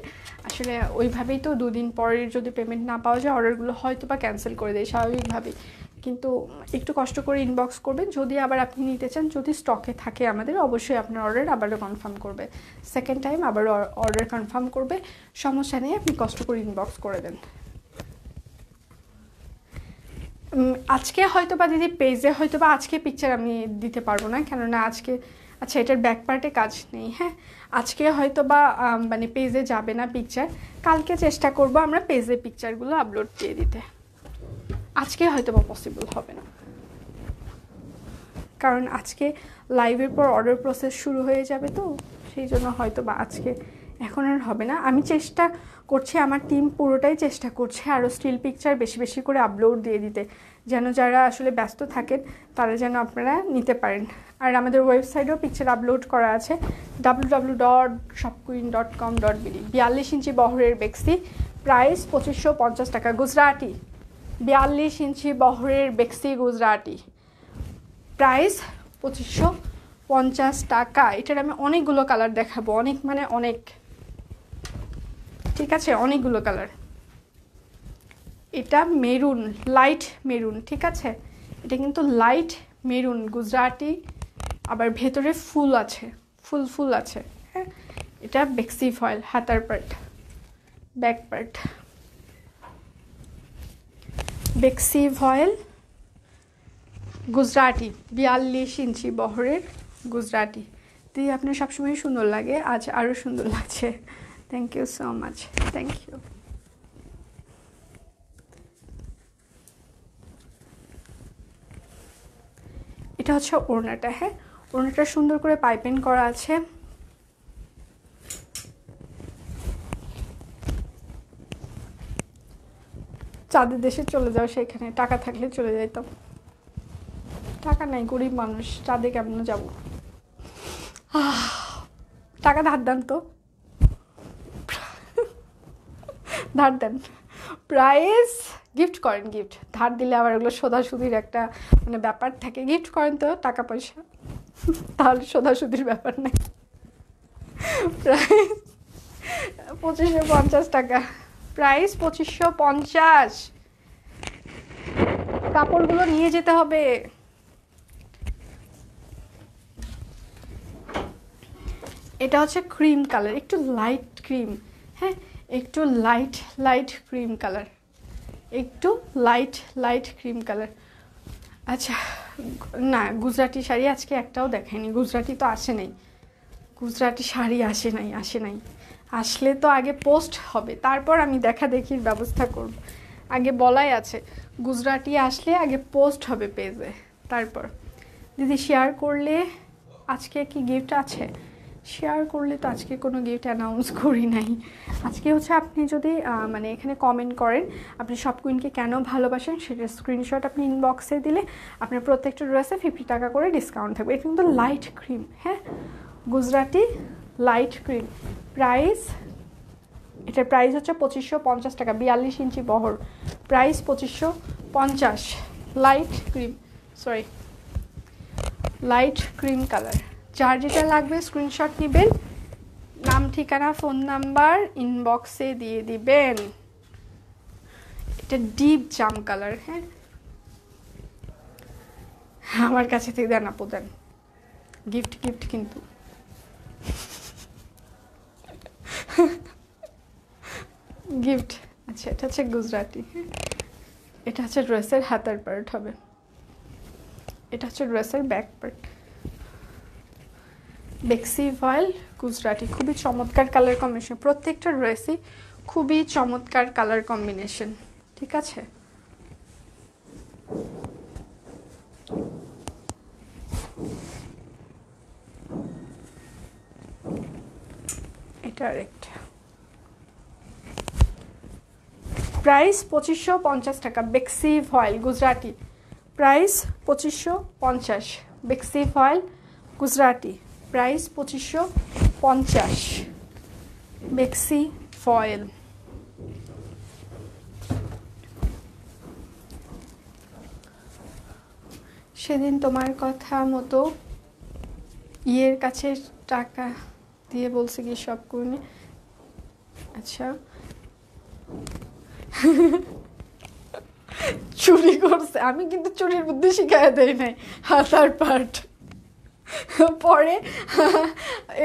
আসলে ওইভাবেই তো 2 দিন পরের যদি পেমেন্ট না পাওয়া যায় অর্ডারগুলো হয়তো বা ক্যান্সেল করে দেয় স্বাভাবিকভাবেই, কিন্তু একটু কষ্ট করে ইনবক্স করবেন। যদি আবার আপনি নিতে চান, যদি স্টকে থাকে আমাদের, অবশ্যই আপনার অর্ডার আবারও কনফার্ম করবে, সেকেন্ড টাইম আবার অর্ডার কনফার্ম করবে, সমস্যা নেই, আপনি কষ্ট করে ইনবক্স করে দেন। আজকে হয়তো বা দিদি পেজে হয়তো বা আজকে পিকচার আমি দিতে পারবো না, কেননা আজকে, আচ্ছা এটার ব্যাক পার্টে কাজ নেই। হ্যাঁ, আজকে হয়তো বা মানে পেজে যাবে না পিকচার, কালকে চেষ্টা করব আমরা পেজে পিকচারগুলো আপলোড দিয়ে দিতে। আজকে হয়তো বা পসিবল হবে না, কারণ আজকে লাইভের পর অর্ডার প্রসেস শুরু হয়ে যাবে, তো সেই জন্য হয়তো বা আজকে এখন আর হবে না। আমি চেষ্টা করছি, আমার টিম পুরোটাই চেষ্টা করছে আরও স্টিল পিকচার বেশি বেশি করে আপলোড দিয়ে দিতে, যেন যারা আসলে ব্যস্ত থাকেন তারা যেন আপনারা নিতে পারেন। আর আমাদের ওয়েবসাইটেও পিকচার আপলোড করা আছে www.shopqueen.com.bd। 42 ইঞ্চি বহরের বেক্সি, প্রাইস 2550 টাকা। গুজরাটি 42 ইঞ্চি বহরের বেক্সি গুজরাটি, প্রাইস 2550 টাকা। এটার আমি অনেকগুলো কালার দেখাবো, অনেক মানে অনেক, ঠিক আছে, অনেকগুলো কালার। এটা মেরুন, লাইট মেরুন, ঠিক আছে, এটা কিন্তু লাইট মেরুন গুজরাটি, আবার ভেতরে ফুল আছে, ফুল আছে, হ্যাঁ। এটা বেক্সি ফয়েল, হাতার পার্ট, ব্যাক পার্ট, বেক্সি ফয়েল গুজরাটি, 42 ইঞ্চি বহরের গুজরাটি দিয়ে আপনার সবসময় সুন্দর লাগে, আজ আরও সুন্দর লাগছে। Thank you so much, thank you. এটা হচ্ছে ওড়নাটা, হ্যাঁ, ওড়নাটা সুন্দর করে পাইপিং করা আছে। চাঁদের দেশে চলে যাও, সেখানে টাকা থাকলে চলে যাইতাম, টাকা নাই, গরিব মানুষ, চাঁদে কেমন যাব। টাকা ধার দেন তো, ধার দেন, প্রাইস গিফট করেন, গিফট ধার দিলে আবার এগুলো সোধাসুধির একটা মানে ব্যাপার থাকে, গিফট করেন তো টাকা পয়সা, তাহলে সোধাসুধির ব্যাপার নেই। প্রাইস 2550 টাকা, প্রাইস 2550। কাপড়গুলো নিয়ে যেতে হবে। এটা হচ্ছে ক্রিম কালার, একটু লাইট ক্রিম, হ্যাঁ, একটু লাইট ক্রিম কালার, একটু লাইট ক্রিম কালার। আচ্ছা, না গুজরাটি শাড়ি আজকে একটাও দেখায়নি, গুজরাটি তো আসে নাই, গুজরাটি শাড়ি আসে নাই, আসলে তো আগে পোস্ট হবে, তারপর আমি দেখা দেখির ব্যবস্থা করব। আগে বলাই আছে গুজরাটি আসলে আগে পোস্ট হবে পেজে, তারপর। দিদি শেয়ার করলে আজকে কি গিফট আছে? শেয়ার করলে তো আজকে কোনো গিফট অ্যানাউন্স করি নাই। আজকে হচ্ছে আপনি যদি মানে এখানে কমেন্ট করেন আপনি শপ কুইনকে কেন ভালোবাসেন, সেটার স্ক্রিনশট আপনি ইনবক্সে দিলে আপনার প্রত্যেকটা ড্রেসে 50 টাকা করে ডিসকাউন্ট থাকবে। এটা কিন্তু লাইট ক্রিম, হ্যাঁ, গুজরাটি লাইট ক্রিম, প্রাইস, এটার প্রাইস হচ্ছে 2550 টাকা, 42 ইঞ্চি বহর, price 2550। Light cream, sorry light cream colour. যার যেটা লাগবে স্ক্রিনশট নেবেন, নাম ঠিকানা ফোন নাম্বার ইনবক্সে দিয়ে দিবেন। এটা ডিপ জাম কালার, হ্যাঁ, আমার কাছে থেকে দেন আপু, দেন গিফট, গিফট কিন্তু গিফট। আচ্ছা, এটা হচ্ছে গুজরাটি, এটা হচ্ছে ড্রেসের হাতার পার্ট হবে, এটা হচ্ছে ড্রেসের ব্যাক পার্ট। বেক্সি ফয়েল গুজরাটি, খুবই চমৎকার কালার কম্বিনেশন, প্রত্যেকটা ড্রেসই খুবই চমৎকার কালার কম্বিনেশন, ঠিক আছে। এটা আরেকটা, প্রাইস 2550 টাকা, বেক্সি ফয়েল গুজরাটি, প্রাইস 2550, বেক্সি ফয়েল গুজরাটি, প্রাইস 2550, বেক্সি ফয়েল। সেদিন তোমার কথা মতো ইয়ের কাছে টাকা দিয়ে বলছে কি সব করে, আচ্ছা চুরি করছে, আমি কিন্তু চুরির বুদ্ধি শিখাই দেই নাই, হাতার পার্ট পরে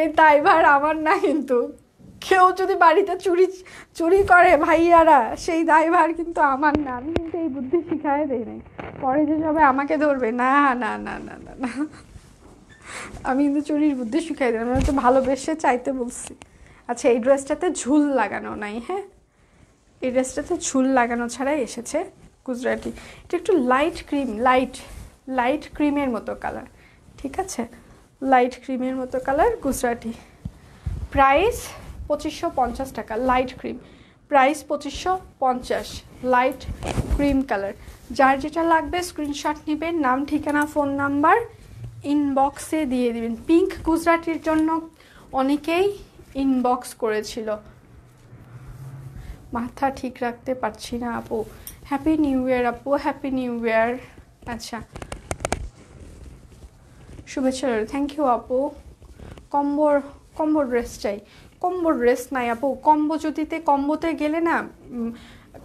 এই দায়ভার আমার না, কিন্তু কেউ যদি বাড়িতে চুরি করে ভাইয়ারা, সেই দায়ভার কিন্তু আমার না, আমি কিন্তু এই বুদ্ধি শিখাই দেই নাই, পরে যে সবাই আমাকে ধরবে, না না না না না না, আমি কিন্তু চুরির বুদ্ধি শিখাই দিই, আমি তো ভালোবেসে চাইতে বলছি। আচ্ছা, এই ড্রেসটাতে ঝুল লাগানো নাই, হ্যাঁ, এই ড্রেসটাতে ঝুল লাগানো ছাড়াই এসেছে গুজরাটি। এটা একটু লাইট ক্রিম, লাইট ক্রিমের মতো কালার, ঠিক আছে, লাইট ক্রিমের মতো কালার গুজরাটি, প্রাইস 2550 টাকা, light cream, price 2550, light cream colour. যার যেটা লাগবে স্ক্রিনশট নেবেন, নাম ঠিকানা ফোন নাম্বার ইনবক্সে দিয়ে দিবেন। পিঙ্ক গুজরাটির জন্য অনেকেই ইনবক্স করেছিল, মাথা ঠিক রাখতে পারছি না আপু। হ্যাপি নিউ ইয়ার আপু, হ্যাপি নিউ ইয়ার। আচ্ছা, শুভেচ্ছা, থ্যাংক ইউ আপু। কম্বো ড্রেস চাই, কম্বো ড্রেস নাই আপু। কম্বোতে গেলে না,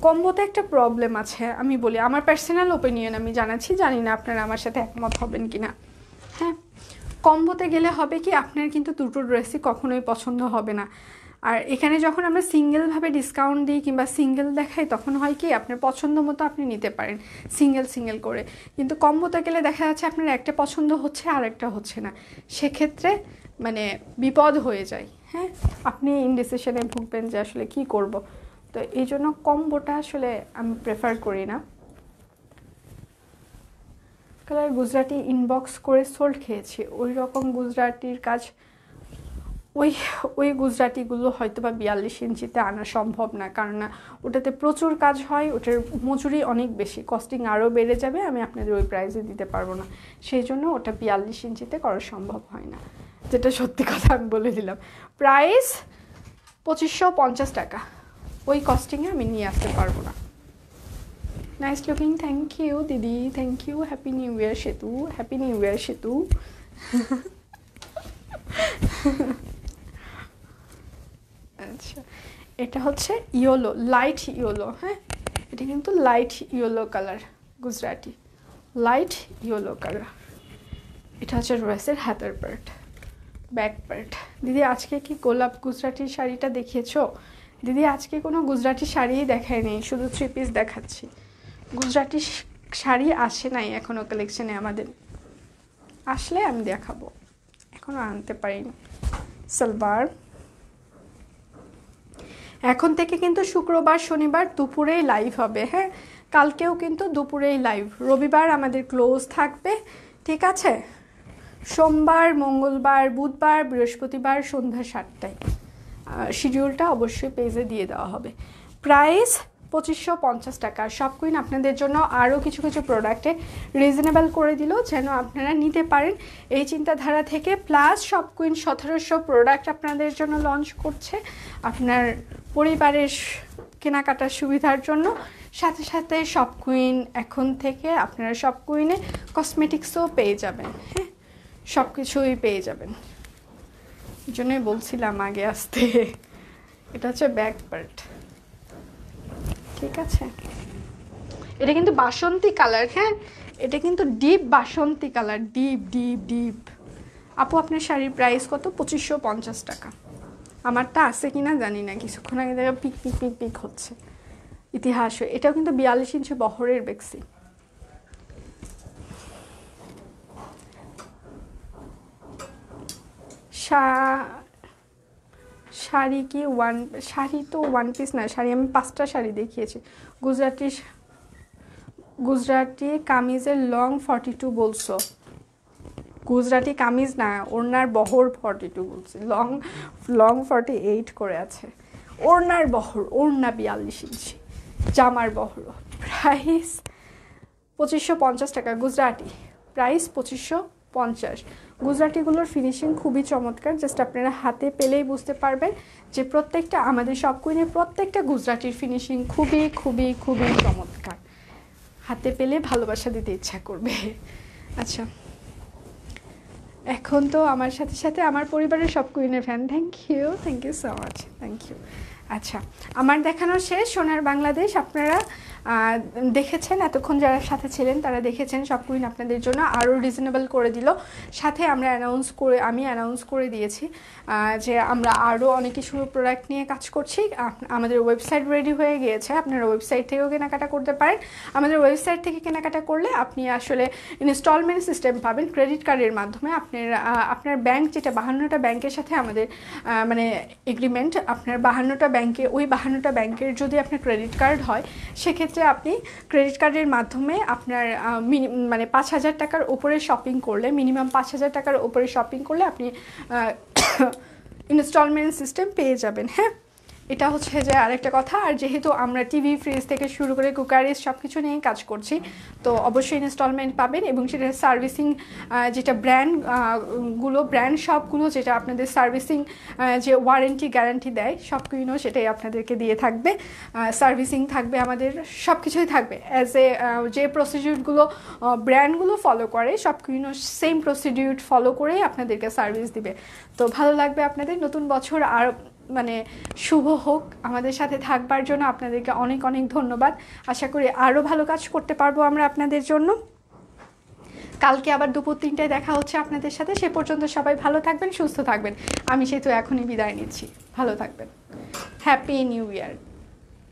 কম্বোতে একটা প্রবলেম আছে। আমি বলি আমার পার্সোনাল ওপিনিয়ন আমি জানাচ্ছি, জানি না আপনারা আমার সাথে একমত হবেন কিনা। হ্যাঁ, কম্বোতে গেলে হবে কি, আপনার কিন্তু দুটো ড্রেসই কখনোই পছন্দ হবে না। আর এখানে যখন আমরা সিঙ্গেলভাবে ডিসকাউন্ট দিই কিংবা সিঙ্গেল দেখাই, তখন হয় কি আপনার পছন্দ মতো আপনি নিতে পারেন সিঙ্গেল করে। কিন্তু কম্বোতে গেলে দেখা যাচ্ছে আপনার একটা পছন্দ হচ্ছে আর একটা হচ্ছে না, সেক্ষেত্রে মানে বিপদ হয়ে যায়। হ্যাঁ, আপনি ইনডিসিশনে ভুগবেন যে আসলে কি করব। তো এই জন্য কম্বোটা আসলে আমি প্রেফার করি না। কালার গুজরাটি ইনবক্স করে সোল্ড খেয়েছি, ওই রকম গুজরাটির কাজ, ওই গুজরাটিগুলো হয়তো বা 42 ইঞ্চিতে আনা সম্ভব না, কারণ না ওটাতে প্রচুর কাজ হয়, ওটার মজুরি অনেক বেশি, কস্টিং আরও বেড়ে যাবে, আমি আপনাদের ওই প্রাইসে দিতে পারবো না। সেই জন্য ওটা 42 ইঞ্চিতে করা সম্ভব হয় না, যেটা সত্যি কথা আমি বলে দিলাম। প্রাইস 2550 টাকা, ওই কস্টিংয়ে আমি নিয়ে আসতে পারবো না। নাইস লুকিং, থ্যাংক ইউ দিদি, thank you. Happy new year Setu, happy new year সেতু। আচ্ছা, এটা হচ্ছে ইয়েলো, লাইট ইয়েলো। হ্যাঁ, এটা কিন্তু light yellow colour, Gujarati light yellow colour. এটা হচ্ছে ড্রেসের হাতের পার্ট, ব্যাক পার্ট। দিদি আজকে কি গোলাপ গুজরাটি শাড়িটা দেখিয়েছো? দিদি আজকে কোনো গুজরাটি শাড়িই দেখায় নেই, শুধু 3 পিস দেখাচ্ছি। গুজরাটি শাড়ি আসে নাই এখনও কালেকশানে আমাদের, আসলে আমি দেখাবো, এখনও আনতে পারিনি। সালোয়ার এখন থেকে কিন্তু শুক্রবার শনিবার দুপুরেই লাইভ হবে। হ্যাঁ, কালকেও কিন্তু দুপুরেই লাইভ, রবিবার আমাদের ক্লোজ থাকবে, ঠিক আছে? সোমবার, মঙ্গলবার, বুধবার, বৃহস্পতিবার সন্ধ্যা 7টায়। শিডিউলটা অবশ্যই পেজে দিয়ে দেওয়া হবে। প্রাইস 2550 টাকা। সব কুইন আপনাদের জন্য আরও কিছু প্রোডাক্টে রিজনেবল করে দিল, যেন আপনারা নিতে পারেন এই চিন্তাধারা থেকে। প্লাস সব কুইন 1700 প্রোডাক্ট আপনাদের জন্য লঞ্চ করছে আপনার পরিবারের কেনাকাটার সুবিধার জন্য। সাথে সাথে সব কুইন এখন থেকে আপনারা সব কুইনে কসমেটিক্সও পেয়ে যাবেন। হ্যাঁ, সব কিছুই পেয়ে যাবেন, এই জন্যই বলছিলাম আগে আসতে। এটা হচ্ছে ব্যাক পার্ট, ঠিক আছে? এটা কিন্তু বাসন্তী কালার। হ্যাঁ, এটা কিন্তু ডিপ বাসন্তী কালার, ডিপ। আপু আপনার শাড়ির প্রাইস কত? 2550 টাকা। আমারটা আছে কিনা জানি না, কিছুক্ষণ আগে দেখা পিক হচ্ছে ইতিহাস। এটাও কিন্তু 42 ইঞ্চি বহরের বেক্সি। শাড়ি কি শাড়ি তো ওয়ান পিস না, শাড়ি আমি 5টা শাড়ি দেখিয়েছি। গুজরাটি কামিজের লং 42 বলছো, গুজরাটি কামিজ না, ওড়নার বহর 42 বলছি, লং 48 করে আছে। ওড়নার বহর, ওড়না 42 ইঞ্চি, জামার বহর। প্রাইস 2550 টাকা গুজরাটি, প্রাইস 2550। গুজরাটিগুলোর ফিনিশিং খুবই চমৎকার, জাস্ট আপনারা হাতে পেলেই বুঝতে পারবেন যে প্রত্যেকটা আমাদের সব কুইনের প্রত্যেকটা গুজরাটির ফিনিশিং খুবই চমৎকার, হাতে পেলে ভালোবাসা দিতে ইচ্ছা করবে। আচ্ছা, এখন তো আমার সাথে সাথে আমার পরিবারের সব কুইনের fan, thank you so much, thank you. আচ্ছা, আমার দেখানো শেষ সোনার বাংলাদেশ। আপনারা দেখেছেন, এতক্ষণ যারা সাথে ছিলেন তারা দেখেছেন সব কুইন আপনাদের জন্য আরও রিজনেবল করে দিল। সাথে আমি অ্যানাউন্স করে দিয়েছি যে আমরা আরও অনেক কিছু প্রোডাক্ট নিয়ে কাজ করছি। আমাদের ওয়েবসাইট রেডি হয়ে গিয়েছে, আপনারা ওয়েবসাইট থেকেও কেনাকাটা করতে পারেন। আমাদের ওয়েবসাইট থেকে কেনাকাটা করলে আপনি আসলে ইনস্টলমেন্ট সিস্টেম পাবেন ক্রেডিট কার্ডের মাধ্যমে। আপনার ব্যাংক, যেটা 52টা ব্যাংকের সাথে আমাদের মানে এগ্রিমেন্ট, আপনার 52টা ব্যাংকে, ওই 52টা ব্যাংকের যদি আপনার ক্রেডিট কার্ড হয়, সেক্ষেত্রে আপনি ক্রেডিট কার্ডের মাধ্যমে আপনার মানে 5000 টাকার উপরে শপিং করলে, মিনিমাম 5000 টাকার উপরে শপিং করলে আপনি ইনস্টলমেন্ট সিস্টেম পেয়ে যাবেন। হ্যাঁ, এটা হচ্ছে যে আরেকটা কথা। আর যেহেতু আমরা টিভি, ফ্রিজ থেকে শুরু করে কুকারিজ সব কিছু নিয়েই কাজ করছি, তো অবশ্যই ইনস্টলমেন্ট পাবেন। এবং সেটার সার্ভিসিং যেটা ব্র্যান্ড শপগুলো যেটা আপনাদের সার্ভিসিং যে ওয়ারেন্টি গ্যারান্টি দেয় সবগুলো সেটাই আপনাদেরকে দিয়ে থাকবে। সার্ভিসিং থাকবে, আমাদের সব কিছুই থাকবে অ্যাজ এ যে প্রসিডিউরগুলো ব্র্যান্ডগুলো ফলো করে সবগুলো সেম প্রসিডিউর ফলো করেই আপনাদেরকে সার্ভিস দিবে। তো ভালো লাগবে আপনাদের। নতুন বছর আর মানে শুভ হোক। আমাদের সাথে থাকবার জন্য আপনাদেরকে অনেক অনেক ধন্যবাদ। আশা করি আরও ভালো কাজ করতে পারবো আমরা আপনাদের জন্য। কালকে আবার দুপুর 3টায় দেখা হচ্ছে আপনাদের সাথে। সে পর্যন্ত সবাই ভালো থাকবেন, সুস্থ থাকবেন। আমি সেহেতু এখনই বিদায় নিচ্ছি। ভালো থাকবেন। হ্যাপি নিউ ইয়ার।